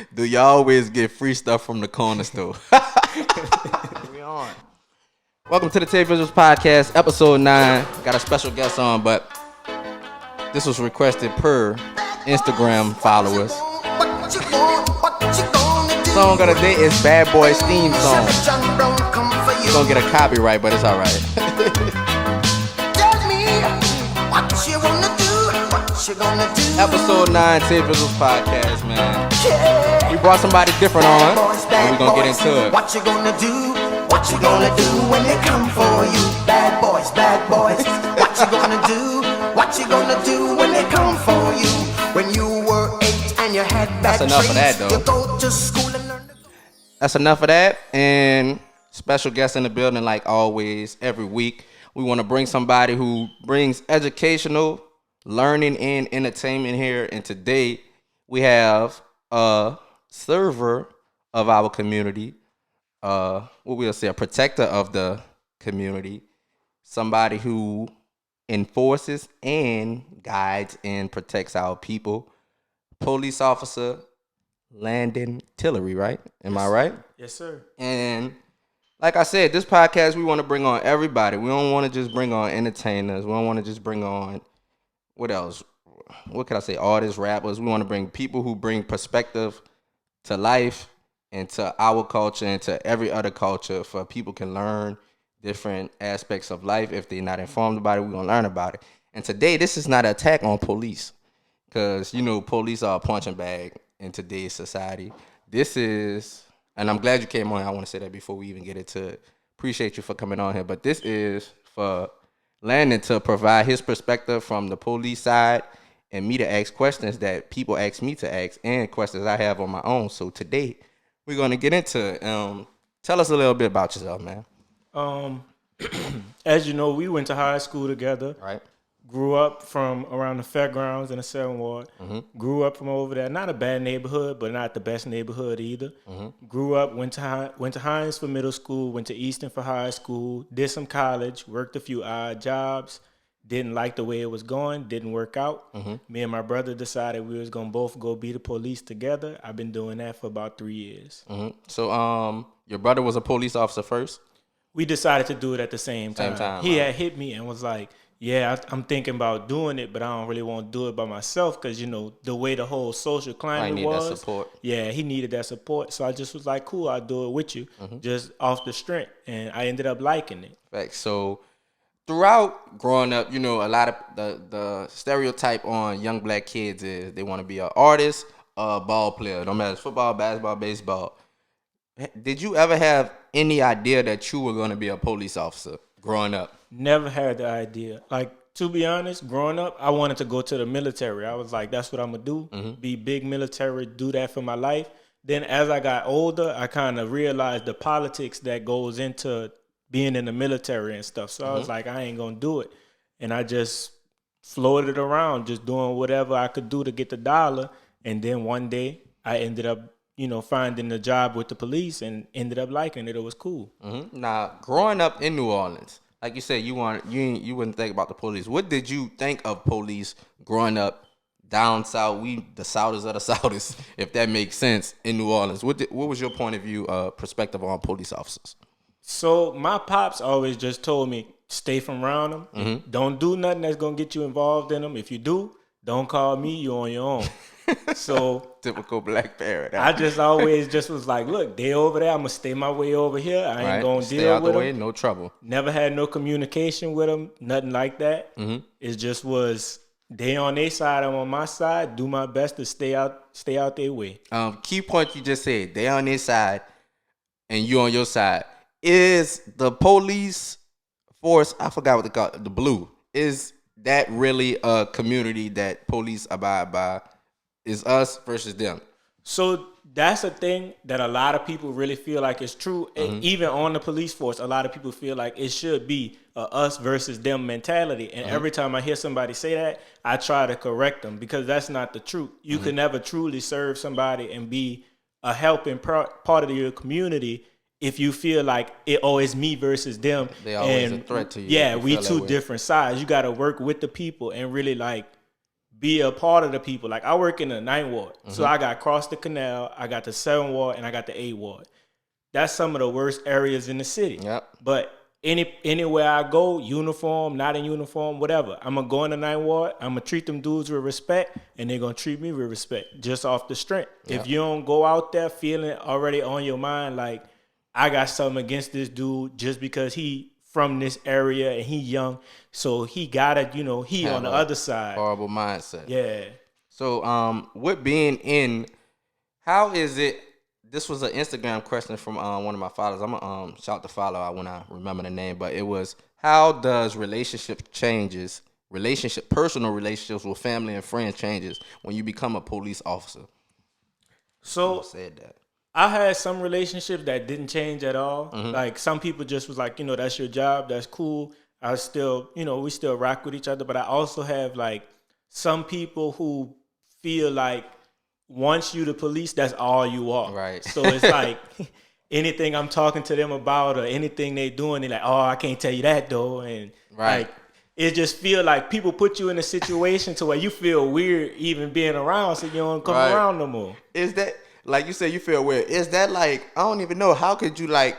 Do y'all always get free stuff from the corner store? We on. Welcome to the TaeVi uals podcast, episode 9. Got a special guest on, but this was requested per Instagram followers. Song of the day is Bad Boy's theme song. It's gonna get a copyright, but it's alright. Episode 9 TaeVi uals podcast, man. We brought somebody different on, and we're gonna get into it. What you gonna do? What you gonna do when they come for you? Bad boys, bad boys. What you gonna do? What you gonna do when they come for you? When you were 8 and you had bad That's enough of that, though. You go to school and learn. That's enough of that. And special guest in the building, like always, every week. We want to bring somebody who brings educational, learning, and entertainment here. And today, we have a server of our community. What we'll say, a protector of the community. Somebody who enforces and guides and protects our people. Police officer Landon Tillery, right? Am I right? Yes, sir. And like I said, this podcast, we want to bring on everybody. We don't want to just bring on entertainers. We don't want to just bring on, what else? What could I say? Artists, rappers. We want to bring people who bring perspective to life and to our culture and to every other culture, for people can learn different aspects of life. If they're not informed about it, we're going to learn about it. And today, this is not an attack on police, because, you know, police are a punching bag in today's society. This is, and I'm glad you came on. I want to say that before we even get into it. Appreciate you for coming on here. But this is for Landon to provide his perspective from the police side, and me to ask questions that people ask me to ask, and questions I have on my own. So today, we're going to get into it. Tell us a little bit about yourself, man. As you know, we went to high school together. Right. Grew up from around the fairgrounds in the 7th Ward. Mm-hmm. Grew up from over there. Not a bad neighborhood, but not the best neighborhood either. Mm-hmm. Grew up, went to Hines for middle school, went to Easton for high school, did some college, worked a few odd jobs. Didn't like the way it was going, didn't work out. Mm-hmm. Me and my brother decided we was gonna both go be the police together. I've been doing that for about 3 years. Mm-hmm. So your brother was a police officer first? We decided to do it at the same time. He had hit me and was like, yeah, I'm thinking about doing it, but I don't really want to do it by myself, because, you know, the way the whole social climate was. That support. Yeah, he needed that support. So I just was like, cool, I'll do it with you, just off the strength. And I ended up liking it. Right. So throughout growing up, you know, a lot of the stereotype on young black kids is they want to be an artist, a ball player, no matter football, basketball, baseball. Did you ever have any idea that you were going to be a police officer growing up? Never had the idea. Like, to be honest, growing up, I wanted to go to the military. I was like, that's what I'm going to do, be big military, do that for my life. Then as I got older, I kind of realized the politics that goes into being in the military and stuff. So I was like, I ain't going to do it. And I just floated around, just doing whatever I could do to get the dollar. And then one day I ended up, you know, finding a job with the police and ended up liking it. It was cool. Mm-hmm. Now, growing up in New Orleans, like you said, you wouldn't think about the police. What did you think of police growing up down south? We the Southers of the Southers, if that makes sense, in New Orleans. What was your point of view, perspective on police officers? So my pops always just told me, stay from around them. Don't do nothing that's going to get you involved in them. If you do, don't call me. You're on your own. So Typical black parent. I just always just was like, look, they over there. I'm going to stay my way over here. I ain't going to Stay deal out with the way, them. no trouble. Never had no communication with them. Nothing like that. It just was they on their side, I'm on my side. Do my best to stay out their way. Key point you just said, they on their side and you on your side. Is the police force, I forgot what they call it, the blue, is that really a community that police abide by? Is us versus them? So that's a thing that a lot of people really feel like is true. And even on the police force, a lot of people feel like it should be a us versus them mentality. And every time I hear somebody say that, I try to correct them, because that's not the truth. You can never truly serve somebody and be a helping part of your community if you feel like it's me versus them. They always a threat to you. Yeah, You we feel that two way. different sides. You got to work with the people and really like be a part of the people. Like I work in the 9th ward, so I got across the canal, I got the 7th ward, and I got the 8th ward. That's some of the worst areas in the city. Yep. But anywhere I go, uniform, not in uniform, whatever, I'm gonna go in the 9th ward. I'm gonna treat them dudes with respect, and they're gonna treat me with respect, just off the strength. Yep. If you don't go out there feeling already on your mind like I got something against this dude just because he from this area and he young, so he gotta, he Have on the a other side. Horrible mindset. Yeah. So, with being in, how is it? This was an Instagram question from one of my followers. I'm gonna shout the follower out when I remember the name, but it was, how does personal relationships with family and friends changes when you become a police officer? So Said that. I had some relationships that didn't change at all. Like some people just was like, that's your job, that's cool. I still, we still rock with each other. But I also have like some people who feel like once you the police, that's all you are. Right. So it's like anything I'm talking to them about or anything they doing, they're like, oh, I can't tell you that though. And Right. like it just feel like people put you in a situation to where you feel weird even being around, so you don't come Right. around no more. Is that, like you said, you feel weird? Is that like, I don't even know, how could you like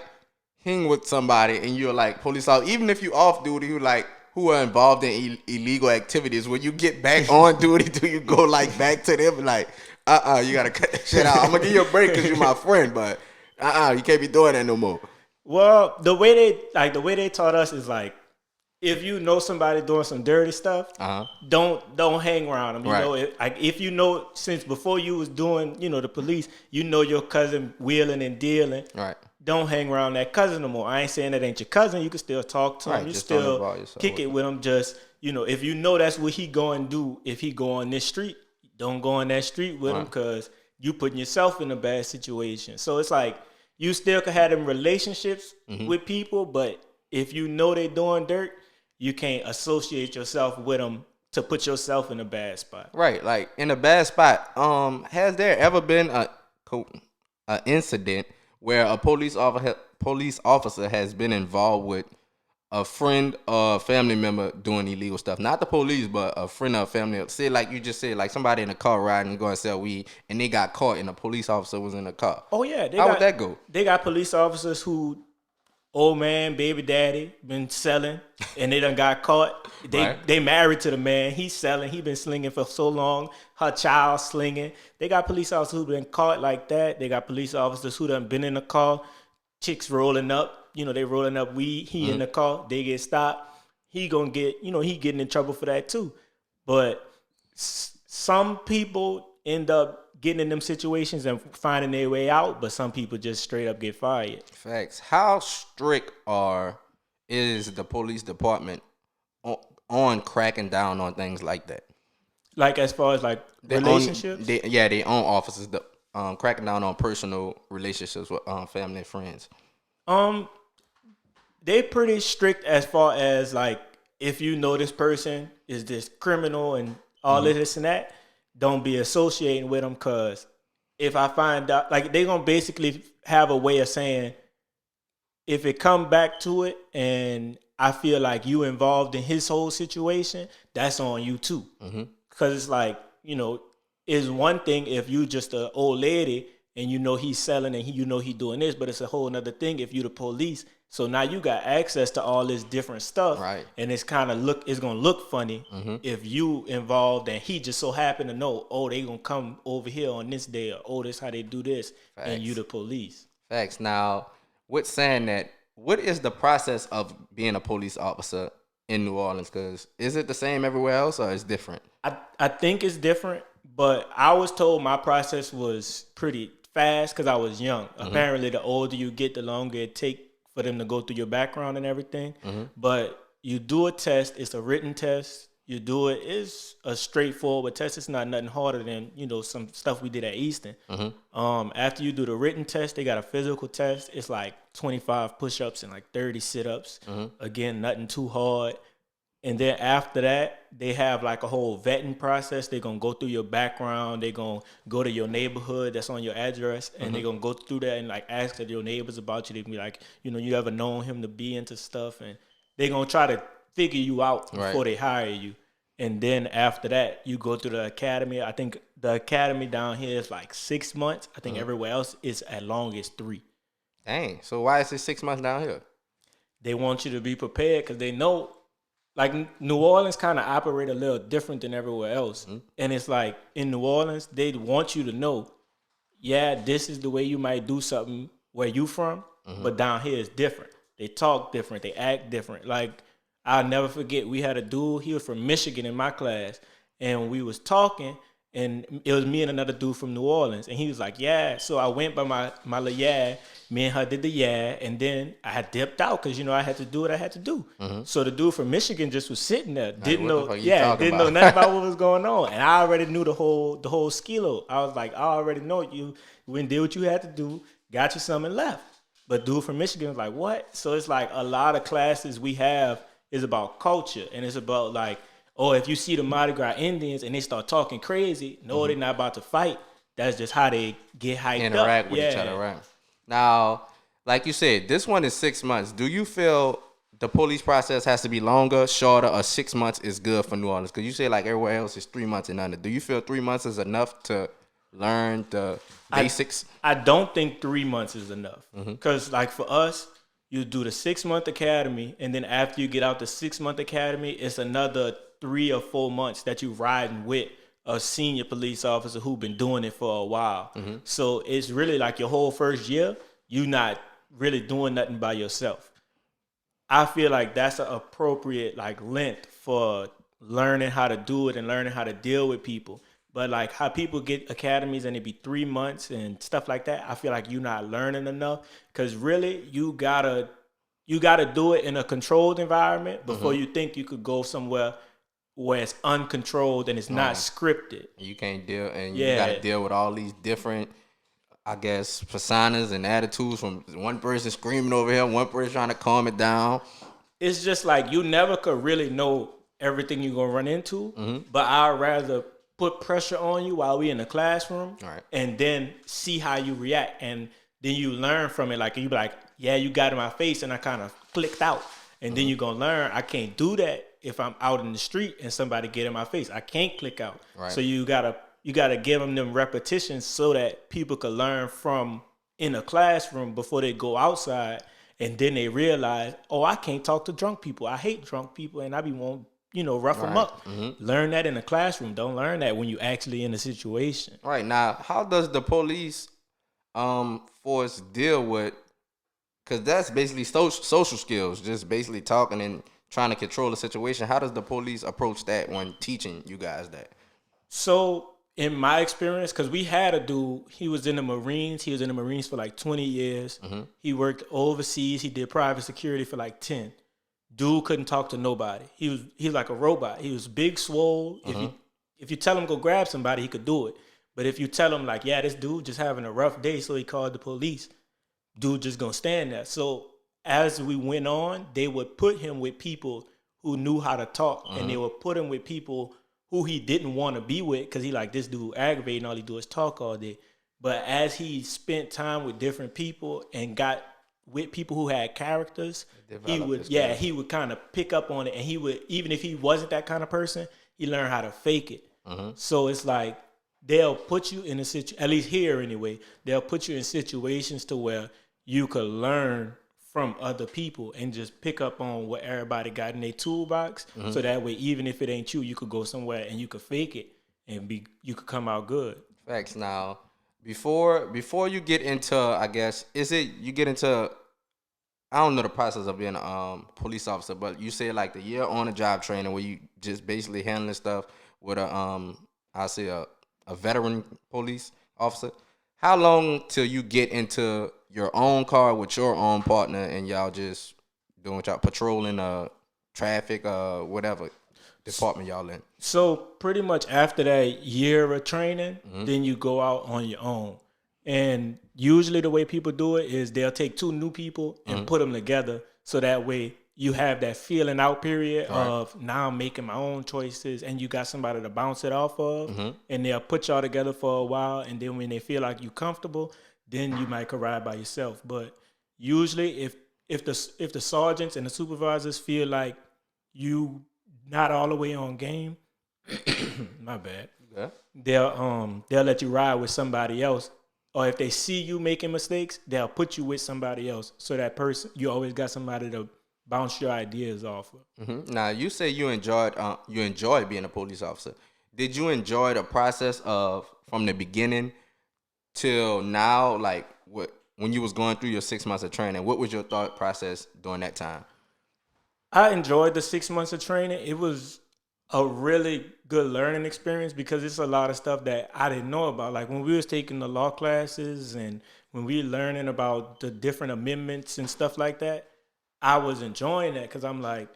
hang with somebody and you're like police officer, even if you off duty, you like who are involved in illegal activities? When you get back on duty, do you go like back to them like, you gotta cut that shit out? I'm gonna give you a break because you're my friend, but you can't be doing that no more. Well, the way they taught us is like, if you know somebody doing some dirty stuff, don't hang around them. You Right. know, if you know, since before you was doing, the police, your cousin wheeling and dealing. Right. Don't hang around that cousin no more. I ain't saying that ain't your cousin. You can still talk to him. Right, You just don't still involve yourself kick with it him. with him. Just, if you know that's what he going to do, if he go on this street, don't go on that street with him because you putting yourself in a bad situation. So it's like you still can have them relationships with people, but if you know they doing dirt, you can't associate yourself with them to put yourself in a bad spot. Right, like in a bad spot. Has there ever been a incident where a police officer has been involved with a friend or family member doing illegal stuff? Not the police, but a friend or family. Say like you just said, like somebody in a car riding going to sell weed, and they got caught, and a police officer was in the car. Oh yeah, How would that go? They got police officers who, old man, baby daddy, been selling, and they done got caught. They married to the man. He's selling. He been slinging for so long. Her child slinging. They got police officers who been caught like that. They got police officers who done been in the car. Chicks rolling up. They rolling up weed. He in the car. They get stopped. He gonna get, he getting in trouble for that too. But some people end up getting in them situations and finding their way out, but some people just straight up get fired. Facts. How strict is the police department on cracking down on things like that? Like as far as like relationships? They own officers cracking down on personal relationships with family and friends. They pretty strict as far as like, if you know this person is this criminal and all of this and that, don't be associating with them, because if I find out, like they gonna basically have a way of saying, if it come back to it and I feel like you involved in his whole situation, that's on you too. Because it's like, it's one thing if you just an old lady and he's selling and he doing this, but it's a whole nother thing if you the police. So now you got access to all this different stuff, right? And it's kind of it's gonna look funny if you involved and he just so happened to know, oh, they gonna come over here on this day, or oh, this how they do this, and you the police. Facts. Now, with saying that, what is the process of being a police officer in New Orleans? Because is it the same everywhere else, or is it different? I think it's different, but I was told my process was pretty fast because I was young. Apparently, the older you get, the longer it takes for them to go through your background and everything. But you do a test. It's a written test. You do it. It's a straightforward test. It's not nothing harder than, some stuff we did at Easton. After you do the written test, they got a physical test. It's like 25 push-ups and like 30 sit-ups. Again, nothing too hard. And then after that, they have like a whole vetting process. They're going to go through your background. They're going to go to your neighborhood that's on your address. And they're going to go through that and like ask your neighbors about you. They can be like, you ever known him to be into stuff? And they're going to try to figure you out before they hire you. And then after that, you go through the academy. I think the academy down here is like 6 months. I think everywhere else is as long as 3. Dang. So why is it 6 months down here? They want you to be prepared because they know, like New Orleans kind of operate a little different than everywhere else. And it's like in New Orleans, they want you to know, yeah, this is the way you might do something where you from, but down here is different. They talk different. They act different. Like, I'll never forget, we had a dude, he was from Michigan in my class, and we was talking, and it was me and another dude from New Orleans, and he was like, yeah. So I went by my little yeah. Me and her did the yeah, and then I had dipped out because, I had to do what I had to do. So the dude from Michigan just was sitting there, didn't know nothing about what was going on. And I already knew the whole skilo. I was like, I already know you went and did what you had to do, got you something and left. But dude from Michigan was like, what? So it's like a lot of classes we have is about culture, and it's about like, oh, if you see the Mardi Gras Indians and they start talking crazy, no, they're not about to fight. That's just how they get hyped up. Interact with each other, right? Now, like you said, this one is 6 months. Do you feel the police process has to be longer, shorter, or 6 months is good for New Orleans? Because you say like everywhere else is 3 months and under. Do you feel 3 months is enough to learn the basics? I don't think 3 months is enough. Because like for us, you do the 6-month academy, and then after you get out the 6-month academy, it's another 3 or 4 months that you riding with a senior police officer who been doing it for a while. So it's really like your whole first year, you not really doing nothing by yourself. I feel like that's an appropriate like length for learning how to do it and learning how to deal with people. But like how people get academies and it be 3 months and stuff like that, I feel like you're not learning enough, because really you gotta do it in a controlled environment before you think you could go somewhere where it's uncontrolled and it's not scripted. You can't deal, and you got to deal with all these different, I guess, personas and attitudes from one person screaming over here, one person trying to calm it down. It's just like you never could really know everything you're gonna run into. But I'd rather put pressure on you while we in the classroom, and then see how you react, and then you learn from it. Like you be like, yeah, you got in my face, and I kind of clicked out, and then you're gonna learn I can't do that if I'm out in the street and somebody get in my face. I can't click out. So you gotta give them repetitions so that people can learn from in a classroom before they go outside, and then they realize, oh, I can't talk to drunk people. I hate drunk people, and I be wanting, rough them up. Learn that in the classroom. Don't learn that when you actually in a situation. Right. Now, how does the police force deal with, because that's basically social skills, just basically talking and trying to control the situation. How does the police approach that when teaching you guys that? So in my experience, because we had a dude, he was in the Marines. He was in the Marines for like 20 years. He worked overseas. He did private security for like 10. Dude couldn't talk to nobody. He was like a robot. He was big, swole. If you tell him go grab somebody, he could do it. But if you tell him like, yeah, this dude just having a rough day, so he called the police, dude just gonna stand there. So as we went on, they would put him with people who knew how to talk, and they would put him with people who he didn't want to be with, because he like, this dude aggravating, all he do is talk all day. But as he spent time with different people and got with people who had characters, he would kind of pick up on it, and he would, even if he wasn't that kind of person, he learned how to fake it. So it's like they'll put you in a situation, at least here anyway, they'll put you in situations to where you could learn from other people and just pick up on what everybody got in their toolbox. So that way, even if it ain't you, you could go somewhere and you could fake it and you could come out good. Facts. Now, before you get into, I guess, you get into, I don't know the process of being a police officer, but you say like the year on the job training where you just basically handling stuff with a veteran police officer. How long till you get into your own car with your own partner and y'all just doing what y'all patrolling traffic, whatever department y'all in? So pretty much after that year of training, then you go out on your own. And usually the way people do it is they'll take 2 new people and put them together, so that way you have that feeling out period of now I'm making my own choices, and you got somebody to bounce it off of, and they'll put y'all together for a while, and then when they feel like you comfortable, then you might could ride by yourself. But usually if the sergeants and the supervisors feel like you not all the way on game, My bad. Yeah. They'll let you ride with somebody else, or if they see you making mistakes, they'll put you with somebody else. So that person, you always got somebody to bounce your ideas off of. Now you say you enjoyed being a police officer. Did you enjoy the process of from the beginning till now? Like what when you was going through your 6 months of training? What was your thought process during that time? I enjoyed the 6 months of training. It was a really good learning experience because it's a lot of stuff that I didn't know about. Like when we was taking the law classes and when we learning about the different amendments and stuff like that, I was enjoying that because I'm like,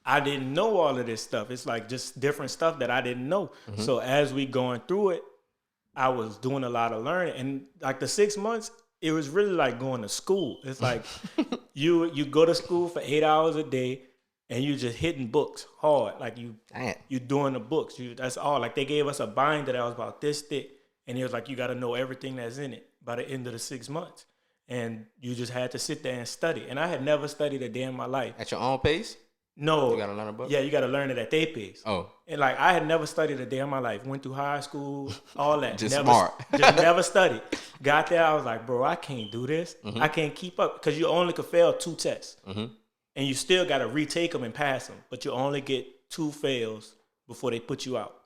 I didn't know all of this stuff. It's like just different stuff that I didn't know. So as we going through it, I was doing a lot of learning. And like the 6 months, it was really like going to school. It's like you go to school for 8 hours a day and you just hitting books hard. Like you doing the books. That's all. Like they gave us a binder that was about this thick. And it was like, you got to know everything that's in it by the end of the 6 months. And you just had to sit there and study. And I had never studied a day in my life. At your own pace? No. You gotta learn a book? Yeah, you got to learn it at their pace. Oh. And like, I had never studied a day in my life. Went through high school, all that. Just never, smart. Just never studied. Got there, I was like, bro, I can't do this. I can't keep up. Because you only could fail 2 tests. And you still got to retake them and pass them. But you only get 2 fails before they put you out.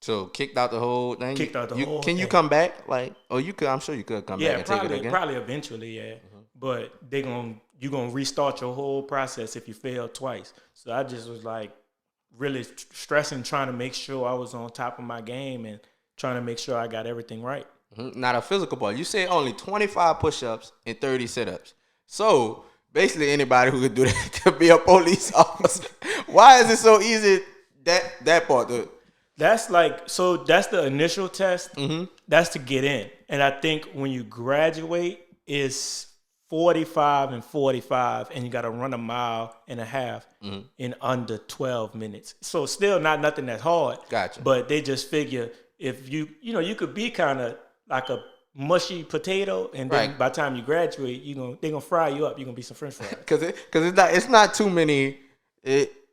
So kicked out the whole thing? Kicked out the whole Can you thing. come back? Like, oh, you could. I'm sure you could come back and take it again. Probably eventually, yeah. But you're gonna restart your whole process if you fail twice. So I just was like really stressing, trying to make sure I was on top of my game and trying to make sure I got everything right. Not a physical part. You said only 25 push-ups and 30 sit-ups. So basically, anybody who could do that could be a police officer. Why is it so easy? That part, dude. That's that's the initial test. That's to get in. And I think when you graduate, it's 45 and 45, and you got to run 1.5 miles in under 12 minutes. So still not nothing that's hard. Gotcha. But they just figure if you could be kind of like a mushy potato, and then by the time you graduate, they're gonna fry you up. You're gonna be some French fries. Because it's not too many.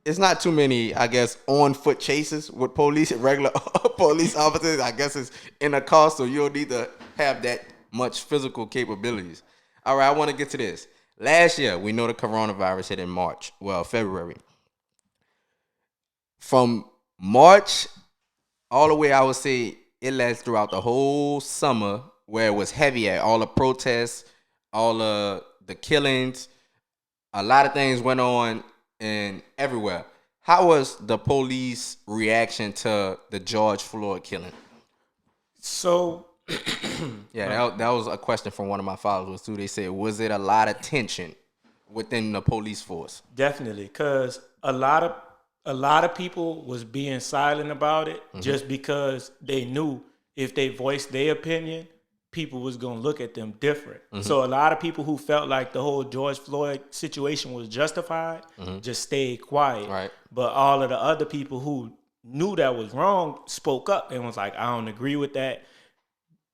It's not too many, I guess, on foot chases with regular police officers. I guess it's in a car, so you don't need to have that much physical capabilities. All right, I want to get to this. Last year, we know the coronavirus hit in February. From March all the way, I would say it lasted throughout the whole summer where it was heavy at all the protests, all the killings. A lot of things went on and everywhere. How was the police reaction to the George Floyd killing? So, yeah, that was a question from one of my followers too. They said, was it a lot of tension within the police force? Definitely, because a lot of people was being silent about it just because they knew if they voiced their opinion, people was going to look at them different. So a lot of people who felt like the whole George Floyd situation was justified just stayed quiet. Right. But all of the other people who knew that was wrong spoke up and was like, I don't agree with that.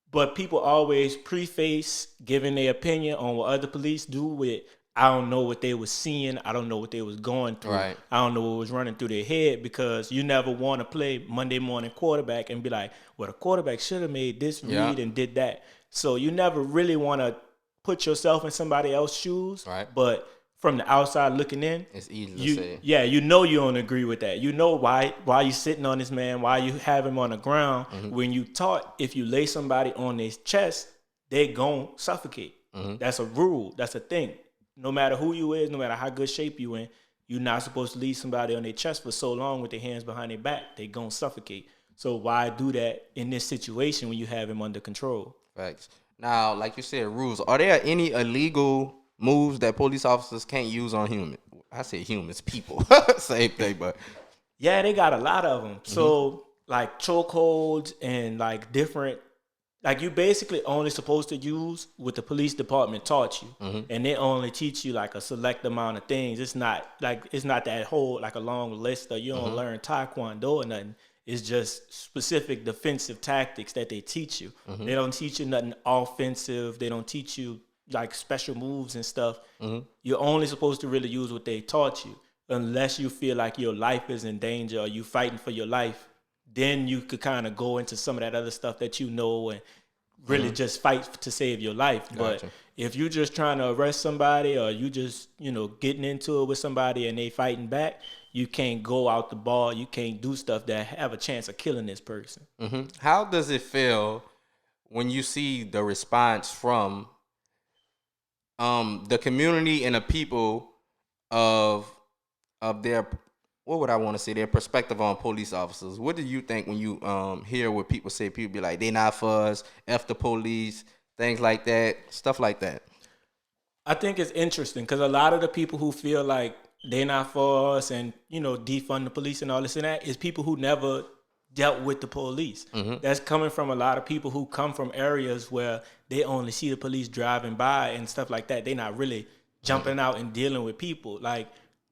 But people always preface giving their opinion on what other police do with, I don't know what they was seeing. I don't know what they was going through. Right. I don't know what was running through their head, because you never want to play Monday morning quarterback and be like, well, the quarterback should have made this read and did that. So you never really want to put yourself in somebody else's shoes. Right. But from the outside looking in, it's easy to say. Yeah, you don't agree with that. You know why you sitting on this man, why you have him on the ground. When you taught, if you lay somebody on their chest, they gon' suffocate. That's a rule. That's a thing. No matter who you is, no matter how good shape you in, you're not supposed to leave somebody on their chest for so long with their hands behind their back. They gon' suffocate. So why do that in this situation when you have him under control? Facts. Now, like you said, rules. Are there any illegal moves that police officers can't use on humans? I say humans, people. Same thing, but yeah, they got a lot of them. So like chokeholds and like different. Like you basically only supposed to use what the police department taught you, and they only teach you like a select amount of things. It's not that whole like a long list of you don't learn taekwondo or nothing. It's just specific defensive tactics that they teach you. They don't teach you nothing offensive. They don't teach you like special moves and stuff. You're only supposed to really use what they taught you, unless you feel like your life is in danger or you fighting for your life. then you could kind of go into some of that other stuff that you know and really just fight to save your life. But if you just trying to arrest somebody or you just, getting into it with somebody and they fighting back, you can't go out the ball. You can't do stuff that have a chance of killing this person. How does it feel when you see the response from the community and the people of their, what would I want to say, their perspective on police officers? What do you think when you hear what people say? People be like, they not for us, F the police, things like that, stuff like that. I think it's interesting because a lot of the people who feel like they're not for us and, defund the police and all this and that is people who never dealt with the police. That's coming from a lot of people who come from areas where they only see the police driving by and stuff like that. They're not really jumping out and dealing with people. Like,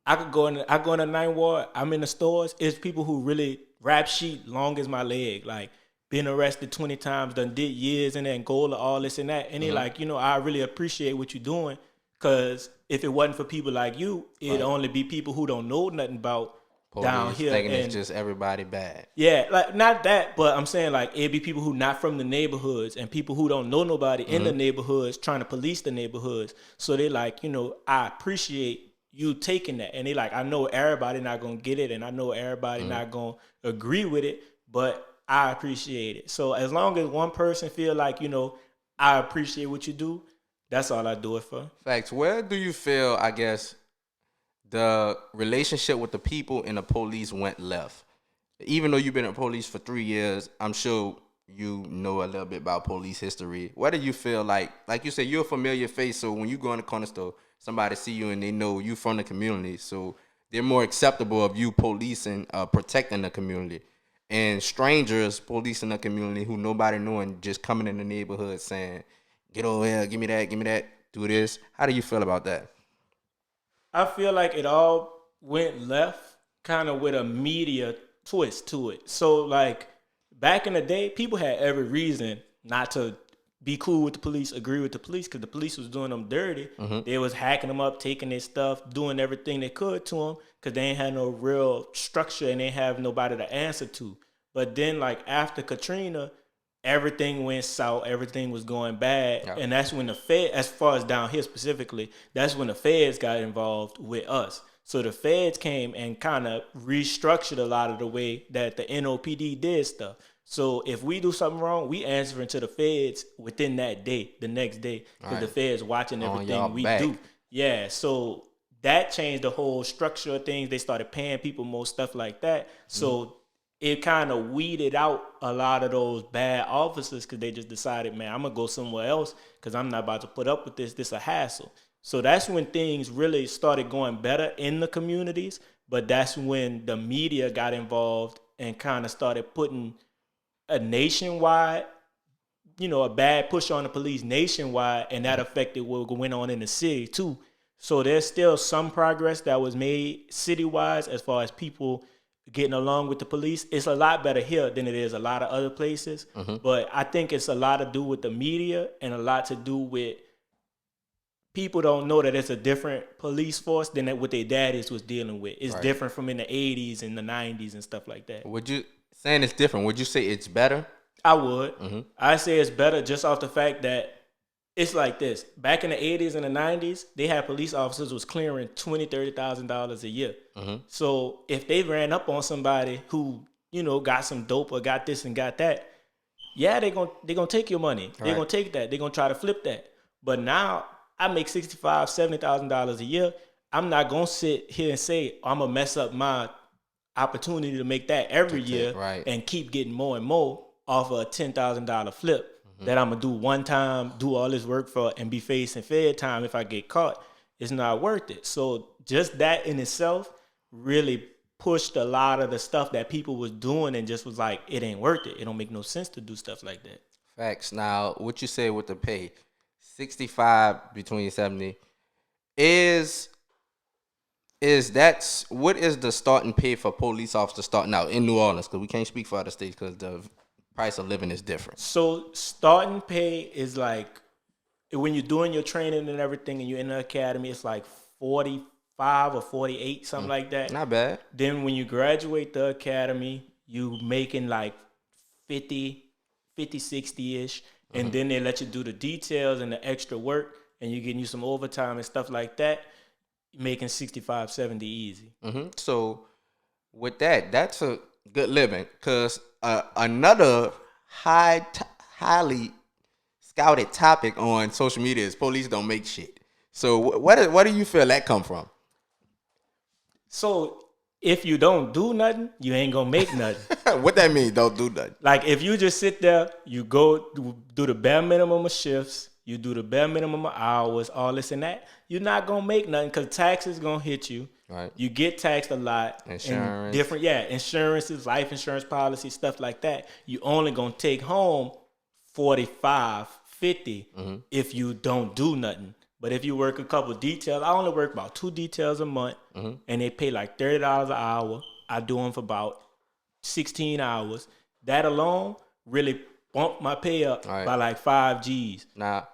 I go in the 9th Ward, I'm in the stores, it's people who really rap sheet long as my leg, like been arrested 20 times, done did years in Angola, all this and that. And they like, I really appreciate what you're doing, because if it wasn't for people like you, it'd only be people who don't know nothing about police down here. Thinking it's just everybody bad. Yeah, like not that, but I'm saying like it'd be people who not from the neighborhoods and people who don't know nobody in the neighborhoods trying to police the neighborhoods. So they like, I appreciate you taking that. And they like, I know everybody not gonna get it and I know everybody not gonna agree with it, but I appreciate it. So as long as one person feel like, I appreciate what you do, that's all I do it for. Facts. Where do you feel, I guess, the relationship with the people and the police went left? Even though you've been in police for 3 years, I'm sure you know a little bit about police history. What do you feel like you said, you're a familiar face, so when you go in the corner store, somebody see you and they know you from the community, so they're more acceptable of you policing, protecting the community. And strangers policing the community who nobody know and just coming in the neighborhood saying, get over here, give me that, do this. How do you feel about that? I feel like it all went left kind of with a media twist to it. So like back in the day, people had every reason not to be cool with the police, agree with the police, because the police was doing them dirty. They was hacking them up, taking their stuff, doing everything they could to them, because they ain't had no real structure and they have nobody to answer to. But then like after Katrina, everything went south, everything was going bad. And that's when the Fed, as far as down here specifically, that's when the feds got involved with us. So the feds came and kind of restructured a lot of the way that the NOPD did stuff. So if we do something wrong, we answering to the feds within that day, the next day, because the feds watching everything we do. Yeah, so that changed the whole structure of things. They started paying people more, stuff like that. So it kind of weeded out a lot of those bad officers because they just decided, man, I'm going to go somewhere else because I'm not about to put up with this. This a hassle. So that's when things really started going better in the communities. But that's when the media got involved and kind of started putting a nationwide, a bad push on the police nationwide, and that affected what went on in the city too. So there's still some progress that was made city-wise as far as people getting along with the police. It's a lot better here than it is a lot of other places. But I think it's a lot to do with the media and a lot to do with people don't know that it's a different police force than what their daddies was dealing with. It's different from in the 80s and the 90s and stuff like that. Saying it's different, would you say it's better? I would. I say it's better just off the fact that it's like this. Back in the 80s and the 90s, they had police officers was clearing $20,000, $30,000 a year. So if they ran up on somebody who, got some dope or got this and got that, yeah, they're gonna take your money. They're gonna take that. They're gonna try to flip that. But now I make $65,000, $70,000 a year. I'm not gonna sit here and say I'm gonna mess up my opportunity to make that every year and keep getting more and more off of a $10,000 flip that I'm gonna do one time, do all this work for, and be facing Fed time if I get caught. It's not worth it. So just that in itself really pushed a lot of the stuff that people was doing and just was like, it ain't worth it. It don't make no sense to do stuff like that. Facts. Now, what you say with the pay, 65 between 70, is what is the starting pay for police officers starting out in New Orleans? Because we can't speak for other states because the price of living is different. So starting pay is like, when you're doing your training and everything and you're in the academy, it's like 45 or 48, something like that. Not bad. Then when you graduate the academy, you making like 60-ish, and then they let you do the details and the extra work, and you getting you some overtime and stuff like that, making 65, 70 easy. So with that, that's a good living. Cause another highly scouted topic on social media is police don't make shit. So what do you feel that come from? So if you don't do nothing, you ain't gonna make nothing. What that mean? Don't do nothing. Like if you just sit there, you go do the bare minimum of shifts, you do the bare minimum of hours, all this and that, you're not gonna make nothing because taxes gonna hit you. Right. You get taxed a lot. Insurance. Different, insurances, life insurance policies, stuff like that. You only gonna take home 45, 50 if you don't do nothing. But if you work a couple of details, I only work about 2 details a month, and they pay like $30 an hour. I do them for about 16 hours. That alone really bumped my pay up by like 5 G's. Now,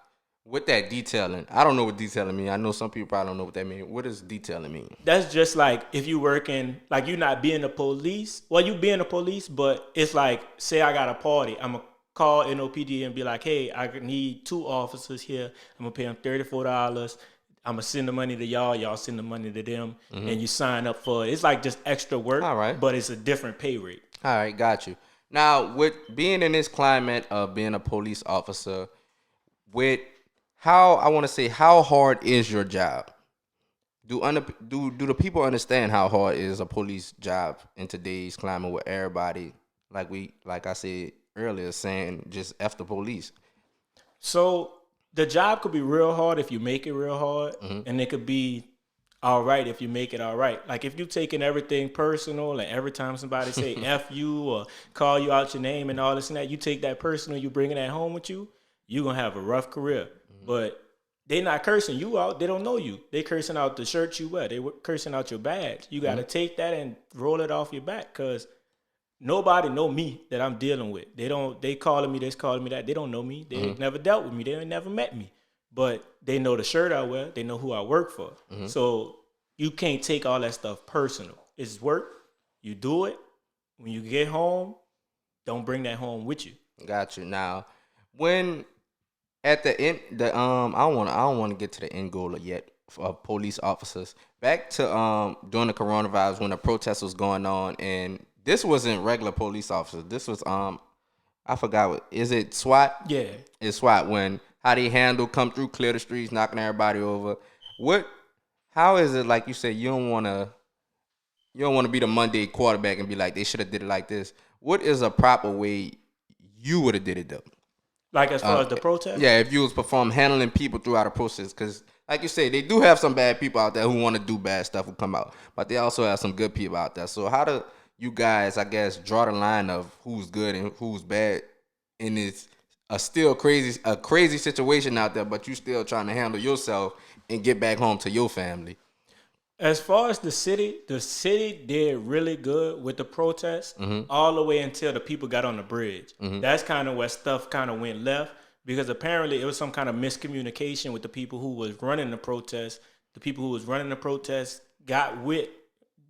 with that detailing, I don't know what detailing mean. I know some people probably don't know what that mean. What does detailing mean? That's just like if you working, like you not being the police. Well, you being the police, but it's like, say I got a party. I'm going to call NOPD and be like, hey, I need 2 officers here. I'm going to pay them $34. I'm going to send the money to y'all. Y'all send the money to them. And you sign up for it. It's like just extra work, all right, but it's a different pay rate. All right, got you. Now, with being in this climate of being a police officer, with how hard is your job? Do the people understand how hard is a police job in today's climate with everybody, like I said earlier, saying just F the police? So the job could be real hard if you make it real hard, and it could be all right if you make it all right. Like if you're taking everything personal, and every time somebody say F you or call you out your name and all this and that, you take that personal, you bringing that home with you, you're going to have a rough career. But they not cursing you out. They don't know you. They cursing out the shirt you wear. They cursing out your badge. You got to take that and roll it off your back because nobody know me that I'm dealing with. They calling me this, calling me that. They don't know me. They never dealt with me. They never met me. But they know the shirt I wear. They know who I work for. So you can't take all that stuff personal. It's work. You do it. When you get home, don't bring that home with you. Got you. Now, when at the end, I don't want to get to the end goal yet for police officers. Back to during the coronavirus when the protest was going on, and this wasn't regular police officers. This was I forgot what is it SWAT? Yeah, it's SWAT. When how they come through, clear the streets, knocking everybody over. How is it, like you said, you don't want to be the Monday quarterback and be like they should have did it like this. What is a proper way you would have did it though? Like as far as the protest? Yeah, if you was handling people throughout the process. Because, like you say, they do have some bad people out there who want to do bad stuff who come out. But they also have some good people out there. So how do you guys, I guess, draw the line of who's good and who's bad in this a crazy situation out there, but you still trying to handle yourself and get back home to your family? As far as the city did really good with the protests all the way until the people got on the bridge. That's kind of where stuff kind of went left because apparently it was some kind of miscommunication with the people who was running the protest. The people who was running the protest got with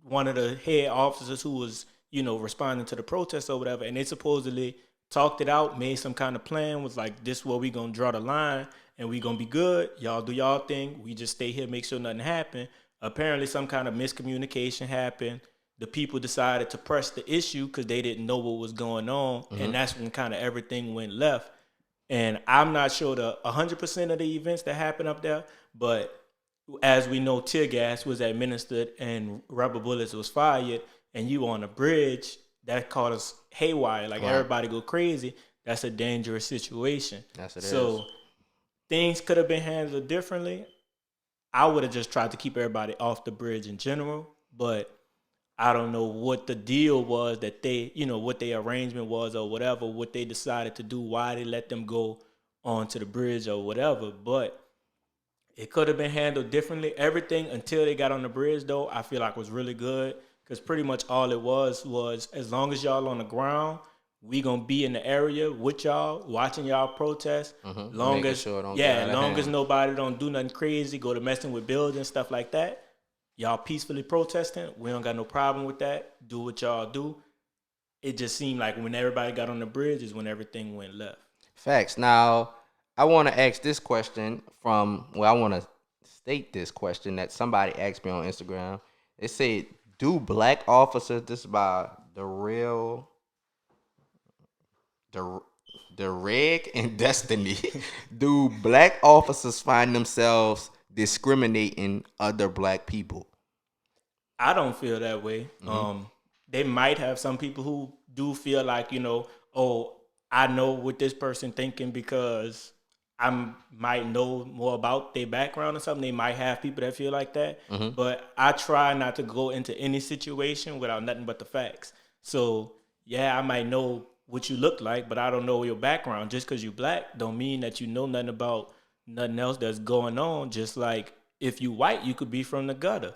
one of the head officers who was, responding to the protest or whatever, and they supposedly talked it out, made some kind of plan, was like, this is where we going to draw the line and we going to be good. Y'all do y'all thing. We just stay here, make sure nothing happen. Apparently, some kind of miscommunication happened. The people decided to press the issue because they didn't know what was going on, and that's when kind of everything went left. And I'm not sure the 100% of the events that happened up there, but as we know, tear gas was administered and rubber bullets was fired, and you on a bridge, that caught us haywire. Like everybody go crazy. That's a dangerous situation. Yes, it is. Things could have been handled differently. I would have just tried to keep everybody off the bridge in general, but I don't know what the deal was that they, what their arrangement was or whatever, what they decided to do, why they let them go onto the bridge or whatever, but it could have been handled differently. Everything until they got on the bridge, though, I feel like was really good because pretty much all it was as long as y'all on the ground, we gonna be in the area with y'all, watching y'all protest. Long as nobody don't do nothing crazy, go to messing with buildings, stuff like that. Y'all peacefully protesting. We don't got no problem with that. Do what y'all do. it just seemed like when everybody got on the bridge is when everything went left. Facts. Now, I want to ask this question I want to state this question that somebody asked me on Instagram. They said, do black officers, this is by the Reg and Destiny, do black officers find themselves discriminating other black people? I don't feel that way. They might have some people who do feel like, oh, I know what this person thinking because I might know more about their background or something. They might have people that feel like that. But I try not to go into any situation without nothing but the facts. So, yeah, I might know what you look like, but I don't know your background. Just because you black don't mean that you know nothing about nothing else that's going on. Just like if you white, you could be from the gutter.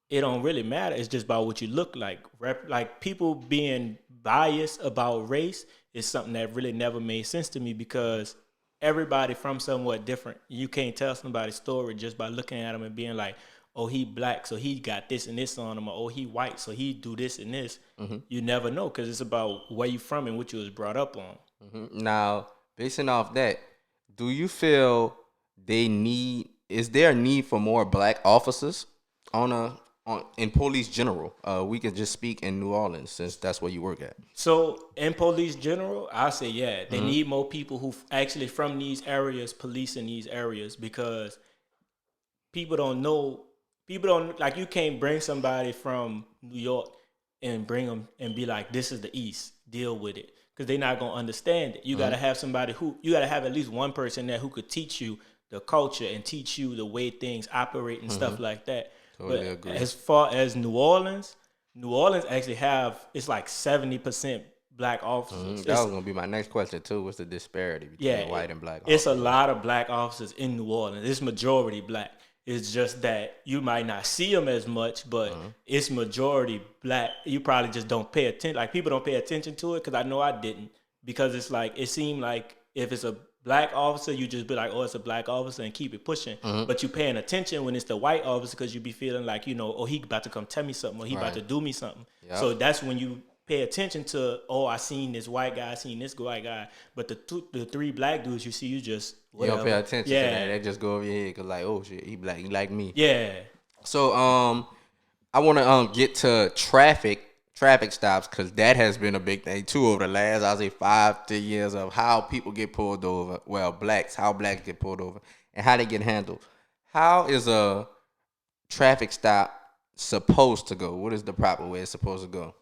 It don't really matter. It's just about what you look like. Like people being biased about race is something that really never made sense to me because everybody from somewhat different. You can't tell somebody's story just by looking at them and being like, oh, he black, so he got this and this on him, or oh, he white, so he do this and this. You never know because it's about where you from and what you was brought up on. Now, basing off that, do you feel is there a need for more black officers in police general? We can just speak in New Orleans since that's where you work at. So in police general, I say they need more people who actually from these areas, policing these areas, because people don't know. People don't like. You can't bring somebody from New York and bring them and be like, "This is the East. Deal with it," because they're not gonna understand it. You gotta have somebody you gotta have at least one person there who could teach you the culture and teach you the way things operate and stuff like that. Totally agree. As far as New Orleans actually it's like 70% black officers. That was gonna be my next question too. What's the disparity between white and black officers? It's a lot of black officers in New Orleans. It's majority black. It's just that you might not see them as much, but it's majority black. You probably just don't pay attention. Like people don't pay attention to it because I know I didn't. Because it's like it seemed like if it's a black officer, you just be like, oh, it's a black officer and keep it pushing. But you paying attention when it's the white officer because you be feeling like, oh, he about to come tell me something or he about to do me something. Yep. So that's when you pay attention to, oh, I seen this white guy, I seen this white guy. But the three black dudes you see, you just whatever. You don't pay attention to that. They just go over your head because like, oh shit, he black, he like me. Yeah. So I want to get to traffic stops because that has been a big thing too over the last, I'll say 5-10 years of how people get pulled over. Well, how blacks get pulled over and how they get handled. How is a traffic stop supposed to go? What is the proper way it's supposed to go?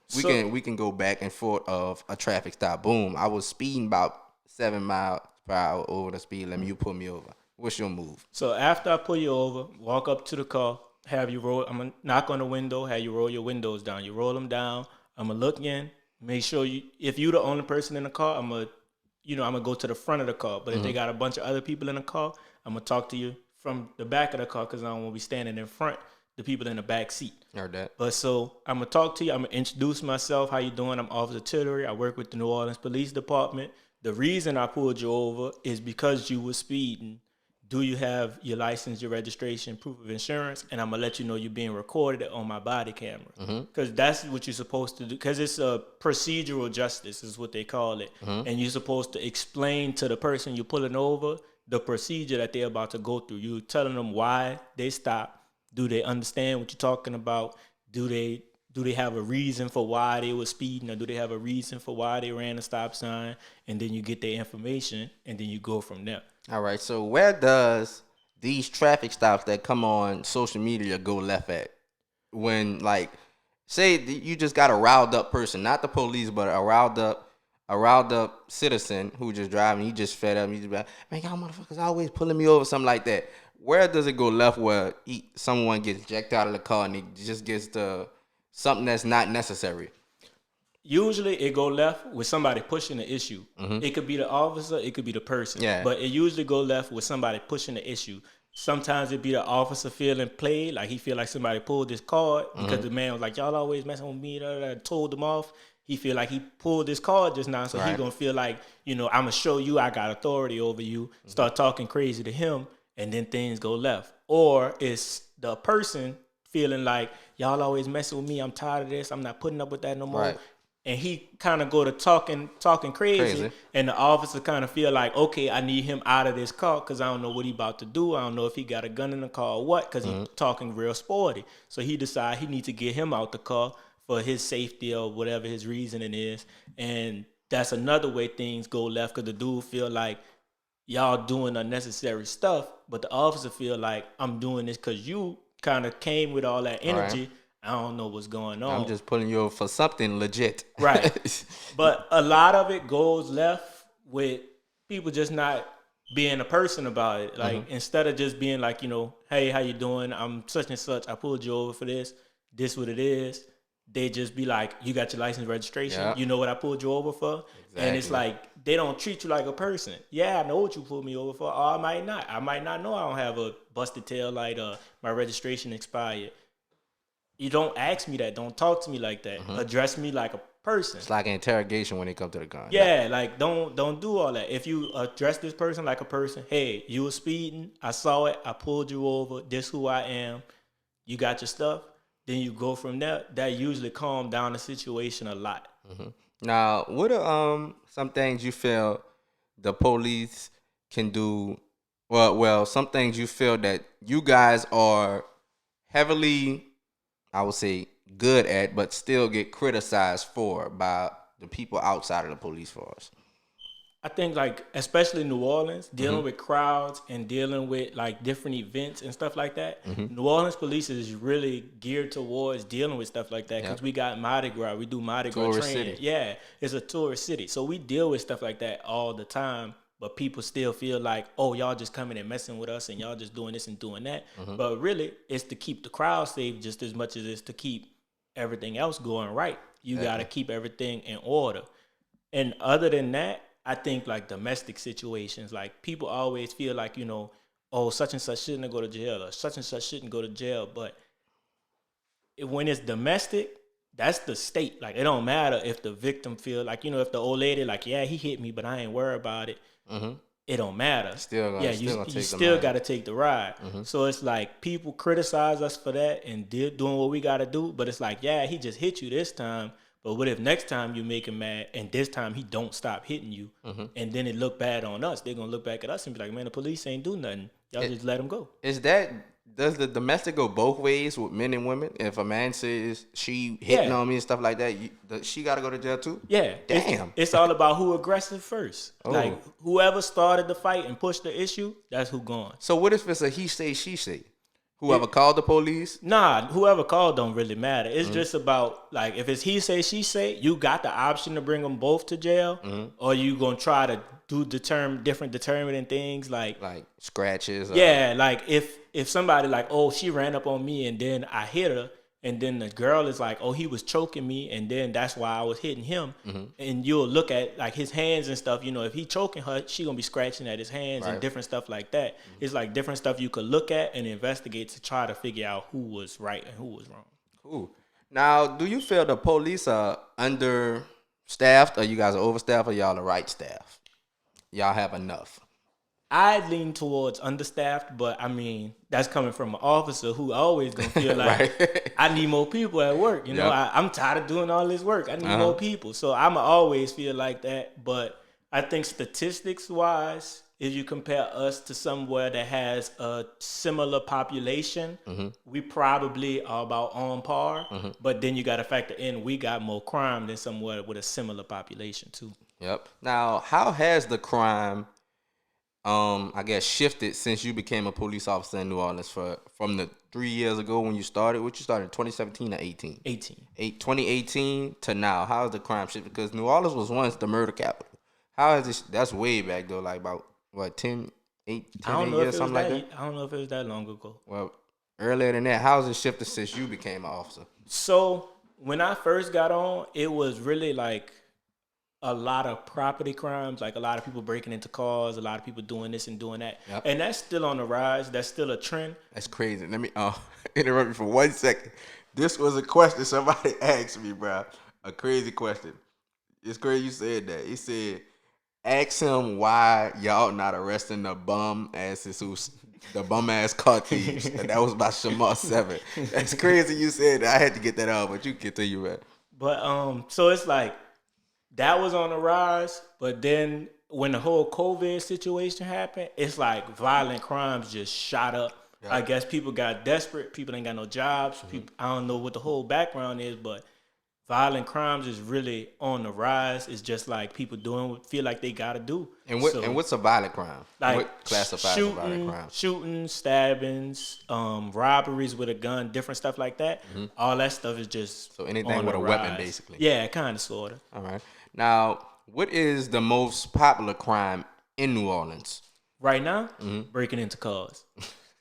We can go back and forth of a traffic stop. Boom, I was speeding about 7 miles per hour over the speed limit. You pull me over. What's your move? So after I pull you over, walk up to the car, have you roll. I'm gonna knock on the window, have you roll your windows down. You roll them down. I'm gonna look in, make sure if you the only person in the car, I'm gonna go to the front of the car. But if they got a bunch of other people in the car, I'm gonna talk to you from the back of the car because I don't want to be standing in front. The people in the back seat. Heard that. But so I'm gonna talk to you. I'm gonna introduce myself. How you doing? I'm Officer Tillery. I work with the New Orleans Police Department. The reason I pulled you over is because you were speeding. Do you have your license, your registration, proof of insurance? And I'm gonna let you know you're being recorded on my body camera. Because that's what you're supposed to do. Because it's a procedural justice is what they call it. And you're supposed to explain to the person you're pulling over the procedure that they're about to go through. You're telling them why they stopped. Do they understand what you're talking about? Do they have a reason for why they were speeding, or do they have a reason for why they ran a stop sign? And then you get their information, and then you go from there. All right. So where does these traffic stops that come on social media go left at? When, like, say you just got a riled up person, not the police, but a riled up citizen who just driving, he just fed up, he just be like, man, y'all motherfuckers always pulling me over, something like that. Where does it go left where someone gets jacked out of the car and it just gets to something that's not necessary? Usually it go left with somebody pushing the issue. It could be the officer, it could be the person. Yeah. But it usually go left with somebody pushing the issue. Sometimes it be the officer feeling played, like he feel like somebody pulled his card because the man was like, y'all always messing with me, told him off. He feel like he pulled his card just now, so he gonna feel like, I'm gonna show you I got authority over you, start talking crazy to him, and then things go left. Or it's the person feeling like, y'all always messing with me, I'm tired of this, I'm not putting up with that no more. Right. and he kind of go to talking crazy, and the officer kind of feel like, okay, I need him out of this car because I don't know what he about to do. I don't know if he got a gun in the car or what, because he talking real sporty. So he decide he need to get him out the car for his safety or whatever his reasoning is. And that's another way things go left, because the dude feel like y'all doing unnecessary stuff, but the officer feel like, I'm doing this because you kind of came with all that energy. Right. I don't know what's going on. I'm just pulling you over for something legit. Right. But a lot of it goes left with people just not being a person about it. Like, instead of just being like, hey, how you doing? I'm such and such. I pulled you over for this. This what it is. They just be like, you got your license registration. Yep. You know what I pulled you over for? Exactly. And it's like, they don't treat you like a person. Yeah, I know what you pulled me over for. Or I might not. I might not know I don't have a busted tail light or my registration expired. You don't ask me that. Don't talk to me like that. Address me like a person. It's like an interrogation when it comes to the gun. Yeah, like don't do all that. If you address this person like a person, hey, you were speeding. I saw it. I pulled you over. This who I am. You got your stuff. Then you go from there. That usually calm down the situation a lot. Now, what are some things you feel the police can do? Well, some things you feel that you guys are heavily, I would say, good at, but still get criticized for by the people outside of the police force. I think, like, especially New Orleans, dealing with crowds and dealing with like different events and stuff like that. New Orleans police is really geared towards dealing with stuff like that, because we got Mardi Gras. We do Mardi Gras Tourist training. city. Yeah, it's a tourist city. So we deal with stuff like that all the time. But people still feel like, oh, y'all just coming and messing with us and y'all just doing this and doing that. But really, it's to keep the crowd safe just as much as it's to keep everything else going right. You got to keep everything in order. And other than that, I think like domestic situations, like people always feel like, oh, such and such shouldn't go to jail or such and such shouldn't go to jail. But when it's domestic, that's the state. Like, it don't matter if the victim feel like, if the old lady like, yeah, he hit me, but I ain't worried about it. It don't matter. You still got to take the ride. So it's like people criticize us for that and doing what we got to do. But it's like, yeah, he just hit you this time. But what if next time you make him mad and this time he don't stop hitting you, and then it look bad on us? They're going to look back at us and be like, man, the police ain't do nothing. Y'all just let him go. Does the domestic go both ways with men and women? If a man says she hitting on me and stuff like that, she got to go to jail too? Yeah. Damn. It's all about who aggressive first. Oh. Like, whoever started the fight and pushed the issue, that's who gone. So what if it's a he say, she say? Whoever called the police? Nah, whoever called don't really matter. It's just about, like, if it's he say, she say, you got the option to bring them both to jail, or you going to try to do different determining things like scratches. Yeah, like if somebody like, oh, she ran up on me and then I hit her, and then the girl is like, oh, he was choking me and then that's why I was hitting him. And you'll look at like his hands and stuff, if he choking her, she gonna be scratching at his hands and different stuff like that. It's like different stuff you could look at and investigate to try to figure out who was right and who was wrong. Cool. Now, do you feel the police are understaffed, or you guys are overstaffed, or y'all the right staff? Y'all have enough? I lean towards understaffed, but I mean, that's coming from an officer who always gonna feel like I need more people at work. I'm tired of doing all this work. I need more people. So I'ma always feel like that. But I think statistics wise, if you compare us to somewhere that has a similar population, we probably are about on par. But then you gotta factor in we got more crime than somewhere with a similar population too. Yep. Now, how has the crime I guess shifted since you became a police officer in New Orleans from the 3 years ago when you started? What you started in 2017 or 18? 2018 to now. How has the crime shifted? Because New Orleans was once the murder capital. How has this? That's way back though, like about what 10 years, something like that. I don't know if it was that long ago. Well, earlier than that, how has it shifted since you became an officer? So when I first got on, it was really like a lot of property crimes, like a lot of people breaking into cars, a lot of people doing this and doing that. Yep. And that's still on the rise. That's still a trend. That's crazy. Let me interrupt you for 1 second. This was a question somebody asked me, bro. A crazy question. It's crazy you said that. He said, ask him why y'all not arresting the bum ass car thieves. And that was by Shamar 7. That's crazy you said that. I had to get that out, but you continue, man. But so it's like that was on the rise, but then when the whole COVID situation happened, it's like violent crimes just shot up. Yeah. I guess people got desperate. People ain't got no jobs. People, I don't know what the whole background is, but violent crimes is really on the rise. It's just like people doing what feel like they gotta do. And what's a violent crime? Like what classifies a violent crime? shooting, stabbings, robberies with a gun, different stuff like that. All that stuff is just So anything on with the a weapon, rise. basically. Yeah, kind of, sort of. All right. Now, what is the most popular crime in New Orleans? Right now, breaking into cars.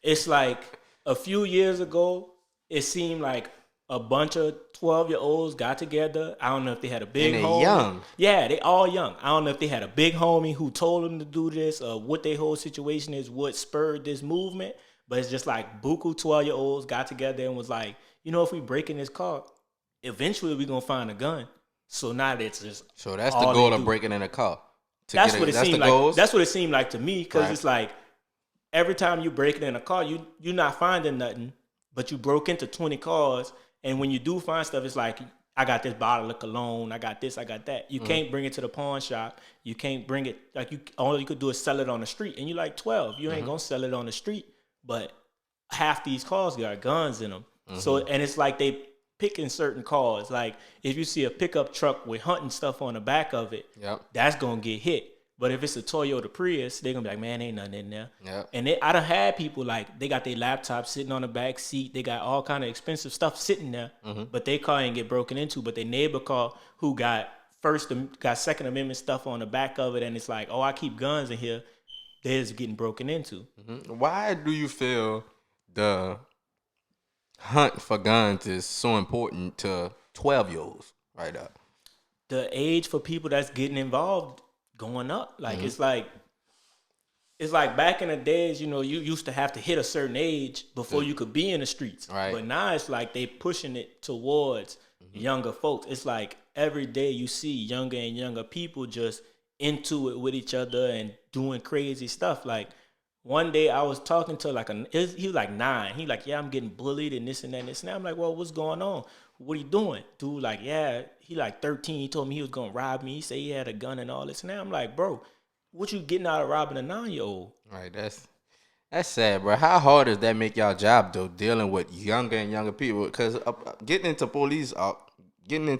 It's like a few years ago, it seemed like a bunch of 12-year-olds got together. I don't know if they had a big And they homie. young. Yeah, they all young. I don't know if they had a big homie who told them to do this or what their whole situation is, what spurred this movement. But it's just like buku 12-year-olds got together and was like, you know, if we break in this car, eventually we're going to find a gun. So now it's just So that's the all goal they of do. breaking in a car. That's what it seemed like. Goals? That's what it seemed like to me, because Right. it's like every time you break it in a car, you're not finding nothing, but you broke into 20 cars, and when you do find stuff, it's like, I got this bottle of cologne, I got this, I got that. You can't bring it to the pawn shop. You can't bring it, like, all you could do is sell it on the street, and you're like 12. You ain't gonna sell it on the street, but half these cars got guns in them. So, and it's like they picking certain cars. Like, if you see a pickup truck with hunting stuff on the back of it, Yep. that's gonna get hit. But if it's a Toyota Prius, they're gonna be like, man, ain't nothing in there. Yep. And I done had people like, they got their laptops sitting on the back seat. They got all kind of expensive stuff sitting there, but their car ain't get broken into. But their neighbor car who got Second Amendment stuff on the back of it, and it's like, oh, I keep guns in here. They're just getting broken into. Why do you feel the hunt for guns is so important to 12-year-olds right now? The age for people that's getting involved going up. Like it's like back in the days, you know, you used to have to hit a certain age before you could be in the streets. Right. But now it's like they pushing it towards younger folks. It's like every day you see younger and younger people just into it with each other and doing crazy stuff. Like one day I was talking to he was like 9. He like, yeah, I'm getting bullied and this and that and this and that. I'm like, well, what's going on? What are you doing? Dude, like, yeah, he like 13. He told me he was going to rob me. He said he had a gun and all this and that. I'm like, bro, what you getting out of robbing a 9-year-old? Right, that's sad, bro. How hard does that make y'all job though, dealing with younger and younger people? Because getting into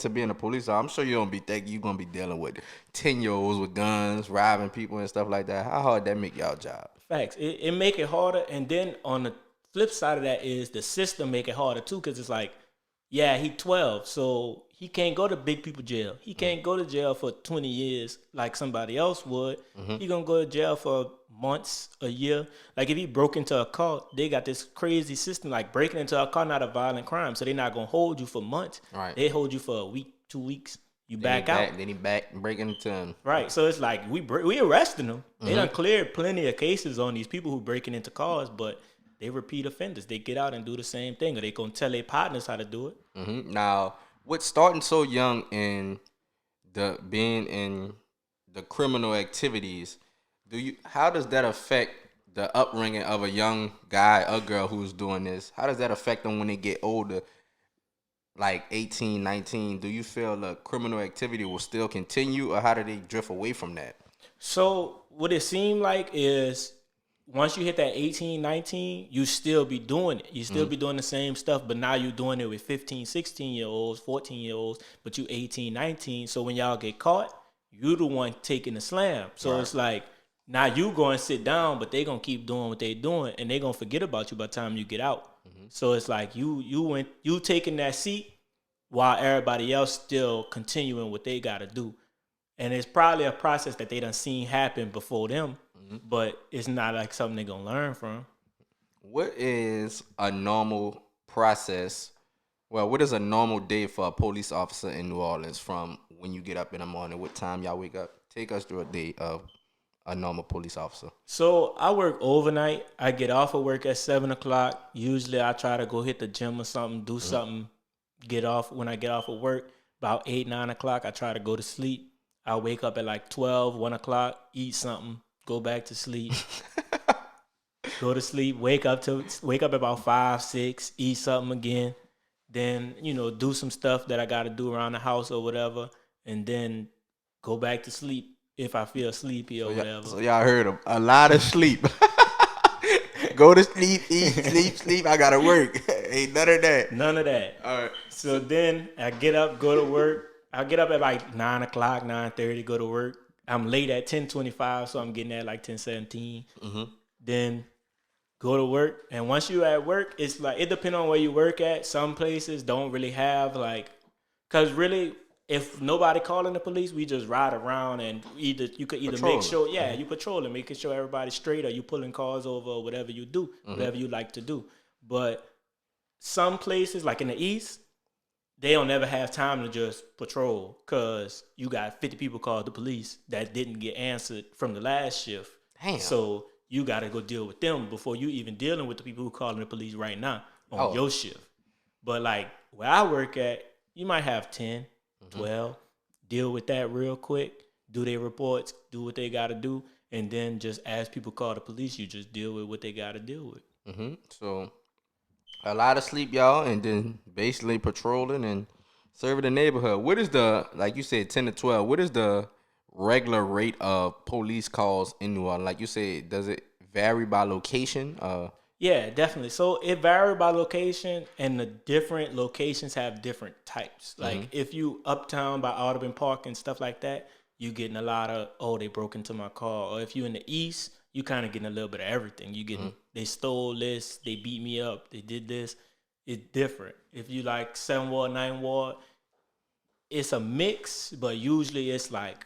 being a police officer, I'm sure you don't be thinking you're gonna be dealing with 10-year-olds with guns, robbing people and stuff like that. How hard that make y'all job? Facts. It make it harder. And then on the flip side of that is the system make it harder too, because it's like, yeah, he 12, so he can't go to big people jail. He can't go to jail for 20 years like somebody else would. He gonna go to jail for months, a year. Like if he broke into a car, they got this crazy system. Like breaking into a car, not a violent crime, so they're not gonna hold you for months. Right. They hold you for a week, 2 weeks. You back out. Then he back breaking into him. Right. So it's like we arresting them. They done cleared plenty of cases on these people who breaking into cars, but they repeat offenders. They get out and do the same thing, or they gonna tell their partners how to do it. Now, with starting so young in being in the criminal activities, how does that affect the upbringing of a young guy or girl who's doing this? How does that affect them when they get older, like 18, 19? Do you feel the criminal activity will still continue, or how do they drift away from that? So what it seemed like is once you hit that 18, 19, you still be doing it. You still be doing the same stuff, but now you're doing it with 15, 16-year-olds, 14-year-olds, but you 18, 19. So when y'all get caught, you the one taking the slam. So it's like, now you go and sit down, but they going to keep doing what they doing, and they going to forget about you by the time you get out. So it's like you taking that seat while everybody else still continuing what they got to do. And it's probably a process that they done seen happen before them, but it's not like something they're going to learn from. What is a normal process? Well, what is a normal day for a police officer in New Orleans from when you get up in the morning? What time y'all wake up? Take us through a day of a normal police officer. So I work overnight. I get off of work at 7 o'clock. Usually I try to go hit the gym or something, do something, get off. When I get off of work, about 8, 9 o'clock, I try to go to sleep. I wake up at like 12, 1 o'clock, eat something, go back to sleep. Go to sleep, wake up about 5, 6, eat something again. then do some stuff that I got to do around the house or whatever, and then go back to sleep if I feel sleepy or whatever. So y'all heard him. A lot of sleep. Go to sleep, eat, sleep. I gotta work. Ain't none of that. None of that. All right. So then I get up, go to work. I get up at like 9 o'clock, 9:30, go to work. I'm late at 10:25, so I'm getting at like 10:17. Then go to work. And once you at work, it's like, it depends on where you work at. Some places don't really have like, because really, if nobody calling the police, we just ride around and you could either make sure, you patrolling, making sure everybody's straight, or you pulling cars over, or whatever you do, whatever you like to do. But some places, like in the East, they don't ever have time to just patrol because you got 50 people called the police that didn't get answered from the last shift. Damn. So you got to go deal with them before you even dealing with the people who calling the police right now on your shift. But like where I work at, you might have 10, 12, deal with that real quick, do their reports, do what they got to do, and then just as people call the police, you just deal with what they got to deal with. So a lot of sleep, y'all, and then basically patrolling and serving the neighborhood. What is the, like you said, 10 to 12, what is the regular rate of police calls in New Orleans? Like you said, does it vary by location? Yeah, definitely. So it varies by location, and the different locations have different types. Like if you uptown by Audubon Park and stuff like that, you getting a lot of, they broke into my car. Or if you in the East, you kind of getting a little bit of everything. You getting, they stole this, they beat me up, they did this. It's different. If you like 7 Ward, 9 Ward, it's a mix, but usually it's like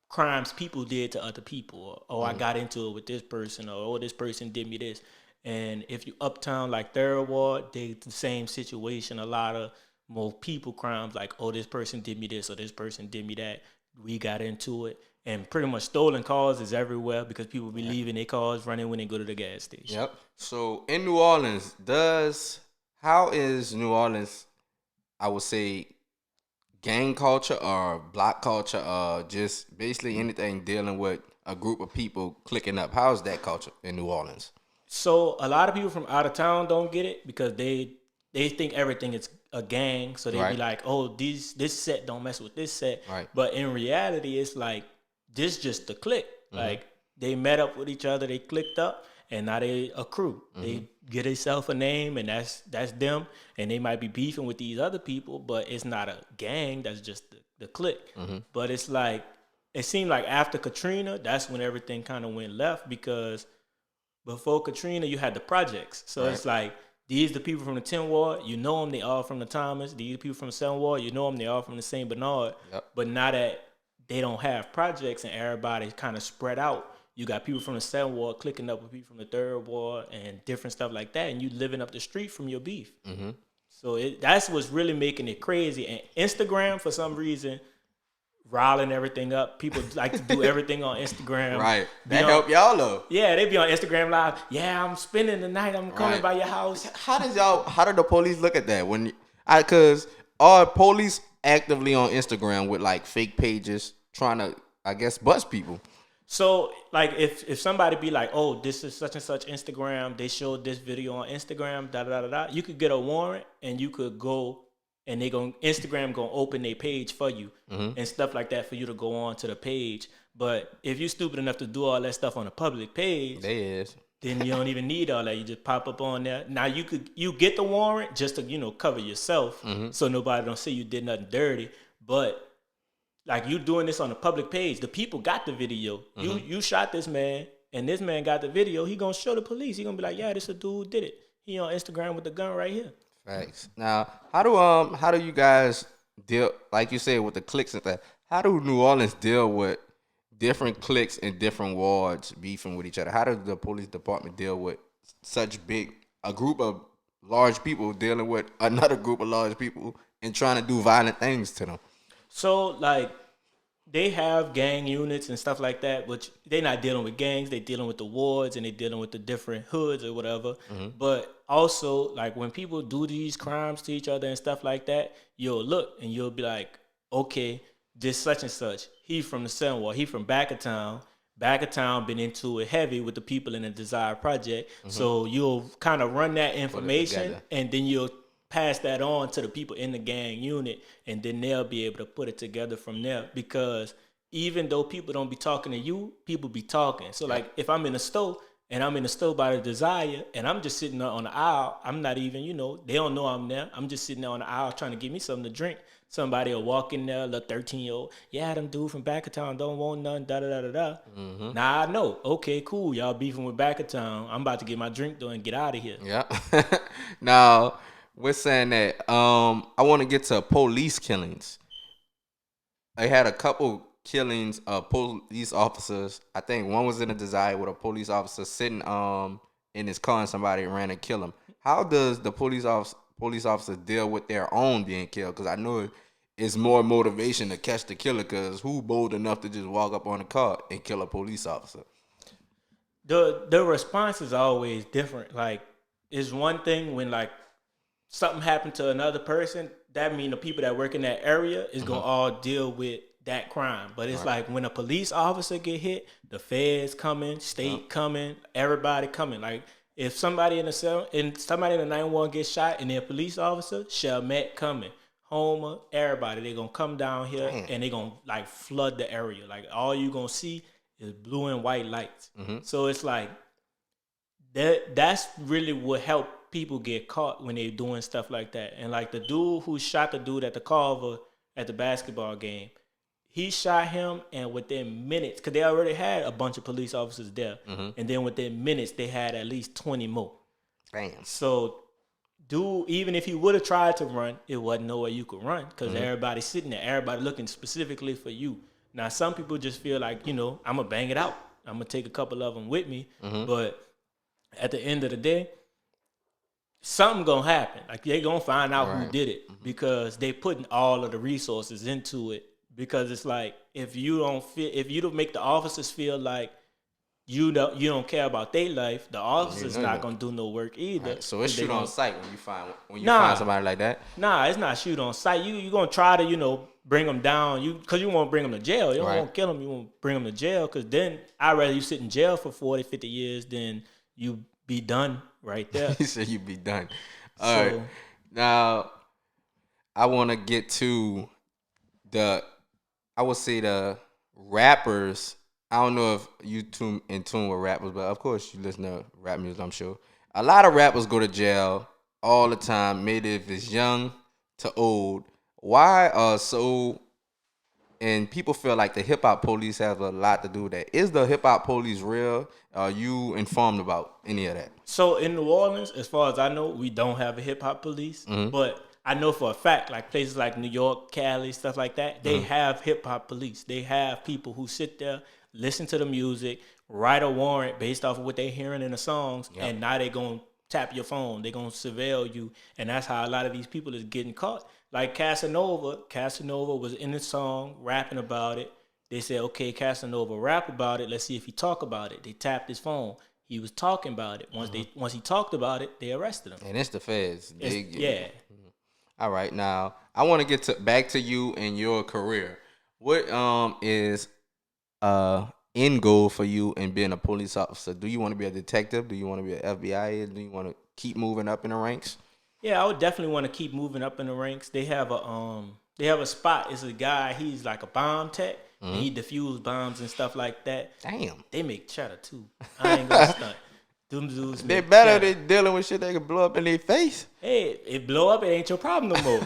crimes people did to other people. Or I got into it with this person, or this person did me this. And if you uptown like 3rd Ward, they the same situation. A lot of more people crimes like, this person did me this or this person did me that. We got into it. And pretty much stolen cars is everywhere because people be leaving their cars running when they go to the gas station. Yep. So in New Orleans, how is New Orleans, I would say, gang culture or block culture or just basically anything dealing with a group of people clicking up? How's that culture in New Orleans? So a lot of people from out of town don't get it because they think everything is a gang. So they be like, this set don't mess with this set. Right. But in reality, it's like, this just the clique. Like they met up with each other, they clicked up, and now they a crew. They get themselves a name, and that's them. And they might be beefing with these other people, but it's not a gang. That's just the clique. But it's like, it seemed like after Katrina, that's when everything kind of went left because before Katrina, you had the projects. So it's like, these the people from the 10 Ward, you know them, they all from the Thomas. These people from the 7 Ward, you know them, they all from the St. Bernard. But now that they don't have projects and everybody's kind of spread out, you got people from the 7 Ward clicking up with people from the 3rd Ward and different stuff like that, and you living up the street from your beef. So that's what's really making it crazy. And Instagram, for some reason, riling everything up. People like to do everything on Instagram. Right. That help y'all though. Yeah, they be on Instagram Live. Yeah, I'm spending the night. I'm coming by your house. How do the police look at that? Because are police actively on Instagram with like fake pages trying to, I guess, bust people? So like if somebody be like, this is such and such Instagram, they showed this video on Instagram, you could get a warrant and you could go and Instagram gonna open their page for you and stuff like that for you to go on to the page. But if you're stupid enough to do all that stuff on a public page, then you don't even need all that. You just pop up on there. Now you get the warrant just to cover yourself so nobody don't say you did nothing dirty. But like you doing this on a public page, the people got the video. You shot this man and this man got the video. He gonna show the police. He gonna be like, yeah, this a dude who did it. He on Instagram with the gun right here. Thanks. Now, how do you guys deal, like you said, with the cliques and that? How do New Orleans deal with different cliques in different wards beefing with each other? How does the police department deal with a group of large people dealing with another group of large people and trying to do violent things to them? So like they have gang units and stuff like that, which they're not dealing with gangs. They're dealing with the wards and they're dealing with the different hoods or whatever. But also, like when people do these crimes to each other and stuff like that, you'll look and you'll be like, okay, this such and such. He from the 7 Ward. He from back of town. Back of town been into it heavy with the people in the Desire Project. So you'll kind of run that information and then you'll pass that on to the people in the gang unit, and then they'll be able to put it together from there. Because even though people don't be talking to you, people be talking. So like if I'm in a store and I'm in the store by the Desire and I'm just sitting there on the aisle, I'm not even, they don't know I'm there. I'm just sitting there on the aisle trying to get me something to drink. Somebody will walk in there, a little 13-year-old, yeah, them dude from back of town don't want nothing, da-da-da-da-da. Now I know, okay, cool, y'all beefing with back of town. I'm about to get my drink done and get out of here. Yeah. Now, we're saying that I want to get to police killings. I had a couple killings of police officers. I think one was in a Desire with a police officer sitting in his car and somebody ran and killed him. How does the police officer deal with their own being killed? Because I know it's more motivation to catch the killer. Because who bold enough to just walk up on a car and kill a police officer? The response is always different. Like, it's one thing when like something happened to another person. That mean the people that work in that area is gonna all deal with that crime. But it's like when a police officer get hit, the feds coming, state coming, everybody coming. Like if somebody in the cell and somebody in the 911 gets shot and they're a police officer, Chalmette coming, Homer, everybody, they gonna come down here and they gonna like flood the area. Like all you gonna see is blue and white lights. So it's like that's really what helped people get caught when they're doing stuff like that. And like the dude who shot the dude at the Carver at the basketball game, he shot him, and within minutes, because they already had a bunch of police officers there, and then within minutes they had at least 20 more. Damn. So dude, even if he would have tried to run, it wasn't nowhere you could run because everybody's sitting there, everybody looking specifically for you. Now some people just feel like, I'm gonna bang it out, I'm gonna take a couple of them with me, but at the end of the day, something gonna happen. Like they gonna find out who did it because they putting all of the resources into it. Because it's like if you don't make the officers feel like you don't care about their life, the officers not gonna do no work either. Right. So it's shoot on sight when you find somebody like that. Nah, it's not shoot on sight. You gonna try to bring them down. Because you want to bring them to jail. You don't want to kill them. You want to bring them to jail. Because then I'd rather you sit in jail for 40, 50 years than you be done right there. He said you'd be done. All right. Now, I want to get to I would say the rappers. I don't know if you in tune with rappers, but of course you listen to rap music, I'm sure. A lot of rappers go to jail all the time, maybe if it's young to old. Why and people feel like the hip-hop police have a lot to do with that. Is the hip-hop police real? Are you informed about any of that? So in New Orleans, as far as I know, we don't have a hip-hop police. But I know for a fact, like places like New York, Cali, stuff like that, they have hip-hop police. They have people who sit there, listen to the music, write a warrant based off of what they're hearing in the songs, and now they're going to tap your phone. They're going to surveil you. And that's how a lot of these people is getting caught. Like Casanova was in the song rapping about it. They said, okay, Casanova rap about it. Let's see if he talk about it. They tapped his phone. He was talking about it. Once he talked about it, they arrested him. And it's the feds. All right, now I want to get back to you and your career. What is end goal for you in being a police officer? Do you want to be a detective? Do you want to be an FBI agent? Do you want to keep moving up in the ranks? Yeah, I would definitely want to keep moving up in the ranks. They have a spot. It's a guy. He's like a bomb tech. And he defuse bombs and stuff like that. Damn. They make cheddar too. I ain't gonna stunt. Them dudes they better than dealing with shit that can blow up in their face. Hey, it blow up, it ain't your problem no more.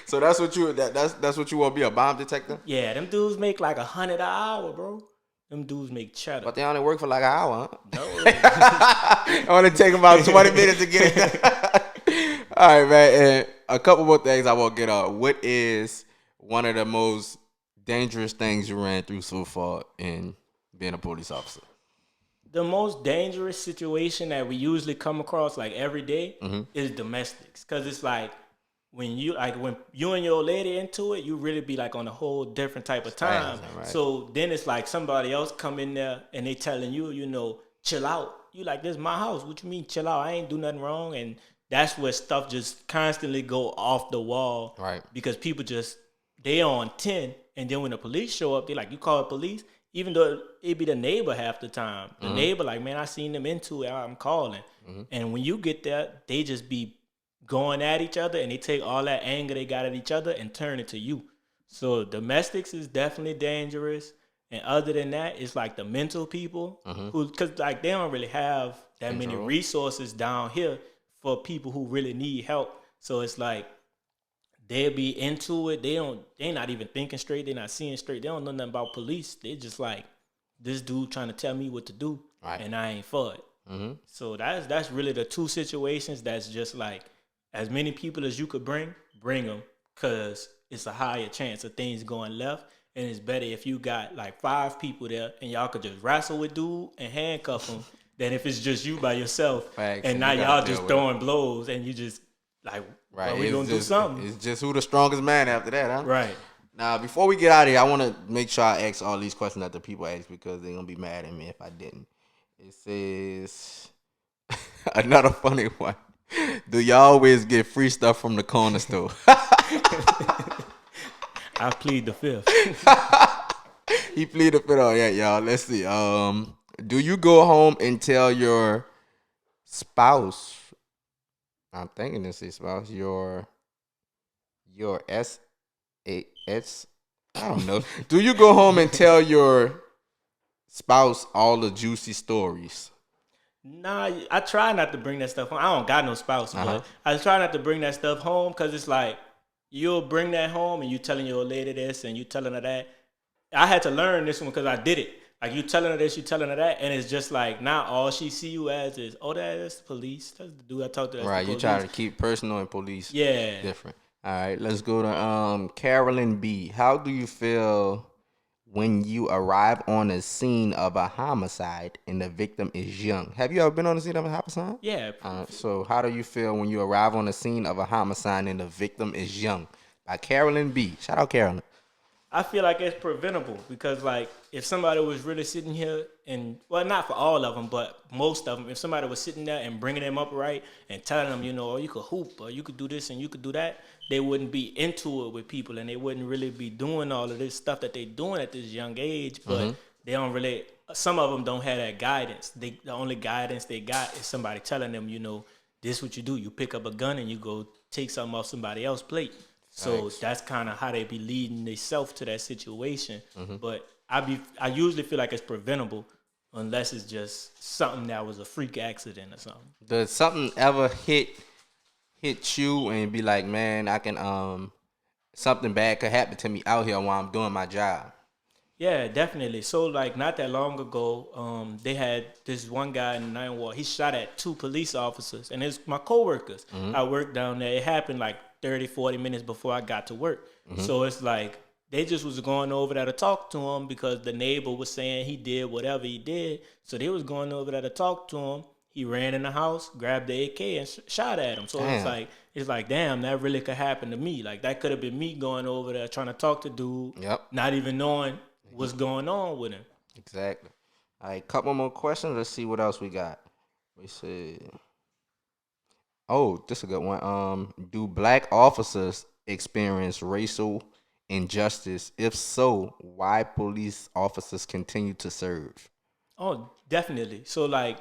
So that's what you want to be, a bomb detector? Yeah, them dudes make like $100 an hour, bro. Them dudes make cheddar. But they only work for like an hour, huh? No. I want to take about 20 minutes to get it. All right, man. And a couple more things I want to get on. What is one of the most dangerous things you ran through so far in being a police officer? The most dangerous situation that we usually come across like every day is domestics. Because it's like when you and your lady into it, you really be like on a whole different type of time. Right. So then it's like somebody else come in there and they telling you, chill out. You like, this is my house. What you mean chill out? I ain't do nothing wrong. And that's where stuff just constantly go off the wall. Right. Because people they on 10. And then when the police show up, they like, you call the police? Even though it be the neighbor half the time. The neighbor like, man, I seen them into it. I'm calling. And when you get there, they just be going at each other, and they take all that anger they got at each other and turn it to you. So domestics is definitely dangerous. And other than that, it's like the mental people who, because like they don't really have that many resources down here for people who really need help. So it's like they'll be into it. They not even thinking straight. They're not seeing straight. They don't know nothing about police. They just like, this dude trying to tell me what to do, and I ain't for it. So that's really the two situations. That's just like, as many people as you could bring them, because it's a higher chance of things going left. And it's better if you got like 5 people there and y'all could just wrestle with dude and handcuff him than if it's just you by yourself. Facts, and now y'all just throwing blows and you just like, well, we gonna do something. It's just who the strongest man after that, huh? Right. Now, before we get out of here, I want to make sure I ask all these questions that the people ask because they're going to be mad at me if I didn't. It says, another funny one. Do y'all always get free stuff from the corner store? I plead the fifth. He pleaded the fifth on that, y'all. Let's see. Do you go home and tell your spouse, I'm thinking this is spouse, your I don't know. Do you go home and tell your spouse all the juicy stories? Nah, I try not to bring that stuff home. I don't got no spouse, but I try not to bring that stuff home because it's like, you'll bring that home and you telling your lady this and you telling her that. I had to learn this one because I did it. Like, you telling her this, you telling her that, and it's just like, now all she see you as is, oh, that's the police. That's the dude I talked to. That's right, the you try to keep personal and police different. All right, let's go to Carolyn B. How do you feel when you arrive on a scene of a homicide and the victim is young? Have you ever been on the scene of a homicide? Yeah. So how do you feel when you arrive on the scene of a homicide and the victim is young? By Carolyn B. Shout out Carolyn. I feel like it's preventable because, like, if somebody was really sitting here and, well, not for all of them, but most of them, if somebody was sitting there and bringing them up right and telling them, you know, oh, you could hoop or you could do this and you could do that, they wouldn't be into it with people and they wouldn't really be doing all of this stuff that they're doing at this young age. But they don't really, some of them don't have that guidance. The only guidance they got is somebody telling them, you know, this is what you do. You pick up a gun and you go take something off somebody else's plate. So that's kind of how they be leading themselves to that situation. But I usually feel like it's preventable unless it's just something that was a freak accident or something. Does something ever hit you and be like, man, I can something bad could happen to me out here while I'm doing my job? Yeah, definitely. So, like, not that long ago, they had this one guy in the 9th Ward. He shot at 2 police officers, and it's my coworkers. I worked down there. It happened like 30, 40 minutes before I got to work. So it's like they just was going over there to talk to him because the neighbor was saying he did whatever he did. So they was going over there to talk to him. He ran in the house, grabbed the AK, and shot at him. So it's like, damn, that really could happen to me. Like, that could have been me going over there trying to talk to dude, not even knowing what's going on with him. Exactly. All right, couple more questions. Let's see what else we got. We see. Oh, this is a good one. Do black officers experience racial injustice? If so, why police officers continue to serve? Oh, definitely. So, like,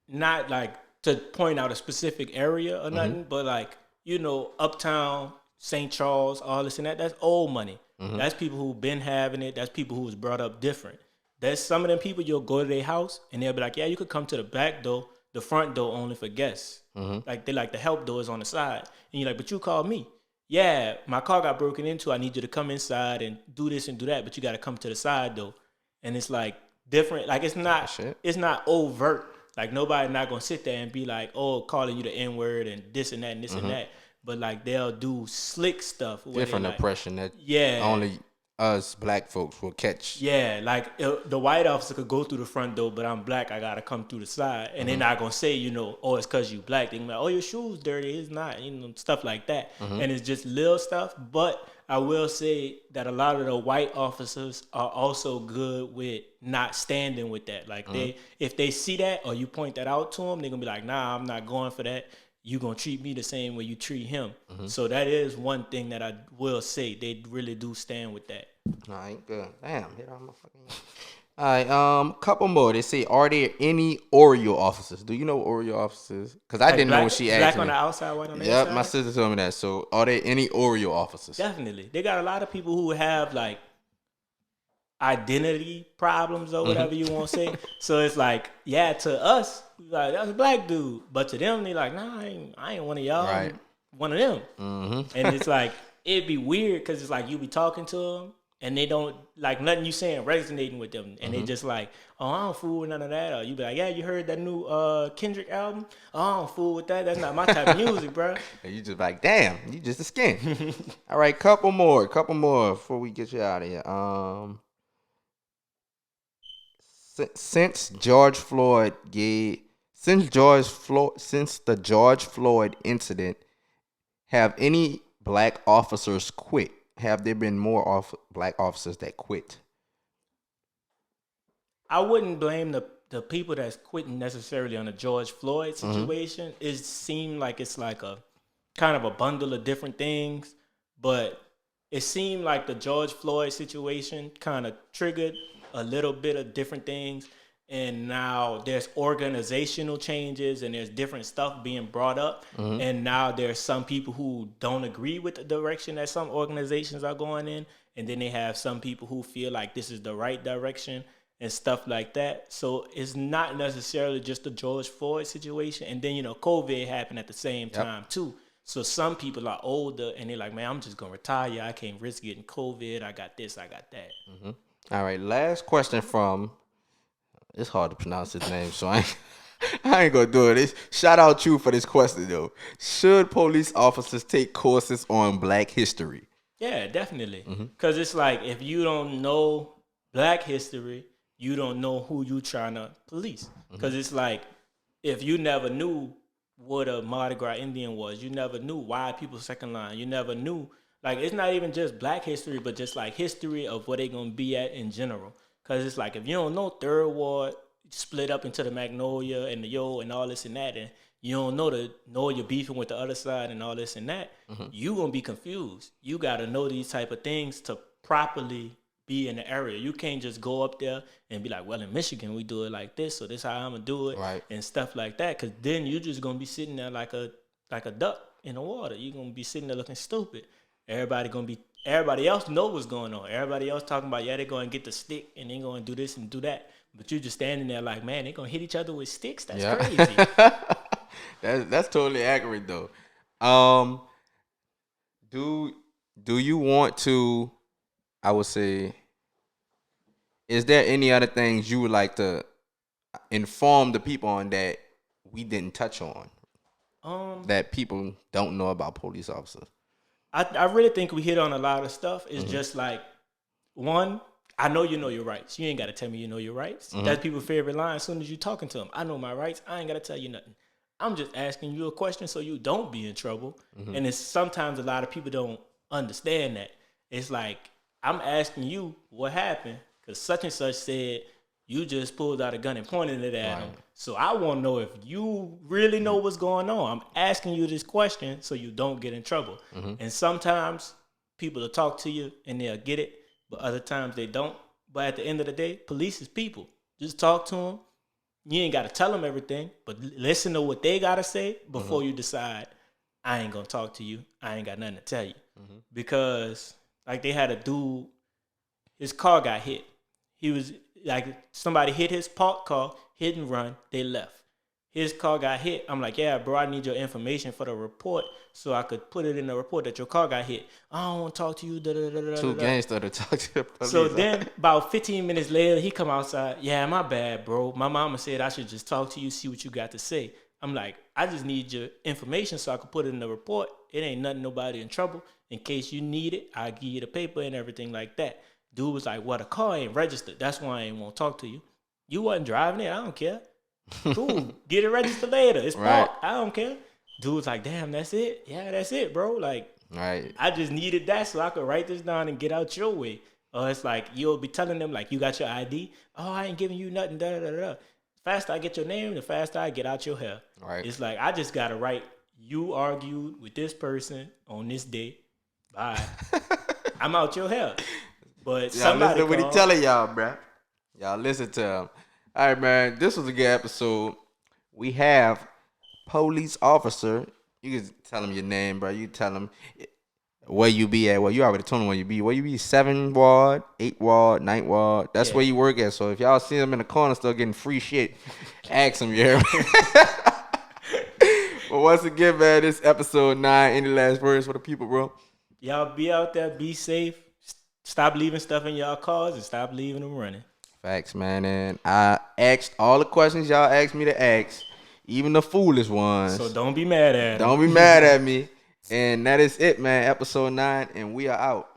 not like to point out a specific area or nothing, but like, you know, Uptown, St. Charles, all this and that, that's old money. That's people who've been having it. That's people who was brought up different. There's some of them people, you'll go to their house and they'll be like, yeah, you could come to the back door, the front door only for guests. Like, they like the help doors on the side. And you're like, but you called me. Yeah, my car got broken into. I need you to come inside and do this and do that, but you got to come to the side door. And it's like different. Like, it's not overt. Like, nobody not going to sit there and be like, oh, calling you the N-word and this and that and this and that. But, like, they'll do slick stuff. Different like, oppression that only us black folks will catch. Yeah, like, the white officer could go through the front door, but I'm black, I got to come through the side. And they're not going to say, you know, oh, it's because you black. They're going to be like, oh, your shoes dirty. It's not, you know, stuff like that. And it's just little stuff. But I will say that a lot of the white officers are also good with not standing with that. Like, if they see that or you point that out to them, they're going to be like, nah, I'm not going for that. You going to treat me the same way you treat him. So that is one thing that I will say. They really do stand with that. All right, good. Damn, hit on my fucking... All right, couple more. They say, are there any Oreo officers? Do you know Oreo officers? Because I Like didn't know when she asked black on me. the outside, white on the Yep, my inside. sister told me that. So, are there any Oreo officers? Definitely, they got a lot of people who have like identity problems or whatever you want to say. So it's like, yeah, to us, like that's a black dude, but to them, they like, nah, I ain't one of y'all. Right. I'm one of them. And it's like it'd be weird because it's like you be talking to them and they don't like nothing you saying resonating with them, and they just like, oh, I don't fool with none of that. Or you be like, yeah, you heard that new Kendrick album? Oh, I don't fool with that. That's not my type of music, bro. And you just like, damn, you just a skin. All right, couple more before we get you out of here. Since the George Floyd incident, have any black officers quit? Have there been more black officers that quit? I wouldn't blame the people that's quitting necessarily on the George Floyd situation. It seemed like it's like a kind of a bundle of different things, but it seemed like the George Floyd situation kind of triggered a little bit of different things. And now there's organizational changes and there's different stuff being brought up. And now there's some people who don't agree with the direction that some organizations are going in. And then they have some people who feel like this is the right direction and stuff like that. So it's not necessarily just the George Floyd situation. And then, COVID happened at the same time too. So some people are older and they're like, man, I'm just going to retire. I can't risk getting COVID. I got this, I got that. All right, last question from, it's hard to pronounce his name, so I ain't gonna do it. Shout out you for this question though. Should police officers take courses on Black history? Yeah, definitely. Because it's like if you don't know Black history, you don't know who you trying to police. Because it's like if you never knew what a Mardi Gras Indian was, you never knew why people second line, you never knew. Like it's not even just Black history, but just like history of where they gonna be at in general. Because it's like if you don't know Third Ward split up into the Magnolia and the Yo and all this and that, and you don't know you're beefing with the other side and all this and that, you gonna be confused. You gotta know these type of things to properly be in the area. You can't just go up there and be like, well, in Michigan we do it like this, so this how I'm gonna do it, Right. and stuff like that. Because then you just gonna be sitting there like a duck in the water. You gonna be sitting there looking stupid. Everybody else know what's going on. Everybody else talking about, yeah, they're going to get the stick and they're going to do this and do that. But you just standing there like, man, they're going to hit each other with sticks? That's crazy. That's totally accurate though. Do you want to, I would say, is there any other things you would like to inform the people on that we didn't touch on? That people don't know about police officers? I really think we hit on a lot of stuff. It's just like, one, I know you know your rights. You ain't got to tell me you know your rights. That's people's favorite line as soon as you talking to them. I know my rights. I ain't got to tell you nothing. I'm just asking you a question so you don't be in trouble. And it's sometimes a lot of people don't understand that. It's like, I'm asking you what happened because such and such said you just pulled out a gun and pointed it at him. So I want to know if you really know what's going on. I'm asking you this question so you don't get in trouble. And sometimes people will talk to you and they'll get it, but other times they don't. But at the end of the day, police is people. Just talk to them. You ain't got to tell them everything, but listen to what they got to say before you decide, I ain't going to talk to you. I ain't got nothing to tell you. Because like they had a dude, his car got hit. He was like, somebody hit his parked car, hit and run, they left. His car got hit. I'm like, yeah, bro, I need your information for the report so I could put it in the report that your car got hit. I don't want to talk to you. Too gangster to talk to the police. So then about 15 minutes later, he come outside. Yeah, my bad, bro. My mama said I should just talk to you, see what you got to say. I'm like, I just need your information so I can put it in the report. It ain't nothing, nobody in trouble. In case you need it, I'll give you the paper and everything like that. Dude was like, well, the car ain't registered. That's why I ain't want to talk to you. You wasn't driving it. I don't care. Cool. Get it registered later. It's parked. I don't care. Dude was like, damn, that's it? Yeah, that's it, bro. Like, I just needed that so I could write this down and get out your way. Or it's like, you'll be telling them, like, you got your ID? Oh, I ain't giving you nothing, The faster I get your name, the faster I get out your hair. Right. It's like, I just got to write, you argued with this person on this day. Bye. I'm out your hair. But somebody listen to what he telling y'all, bruh. Y'all listen to him. All right, man. This was a good episode. We have police officer. You can tell him your name, bro. You tell him where you be at. Well, you already told him where you be. Where you be? 7th Ward, 8th Ward, 9th Ward. That's where you work at. So if y'all see him in the corner still getting free shit, ask him, you hear me? But once again, man, this episode 9. Any last words for the people, bro? Y'all be out there, be safe. Stop leaving stuff in y'all cars and stop leaving them running. Facts, man. And I asked all the questions y'all asked me to ask, even the foolish ones. So don't be mad at Don't be mad at me. And that is it, man. Episode 9, and we are out.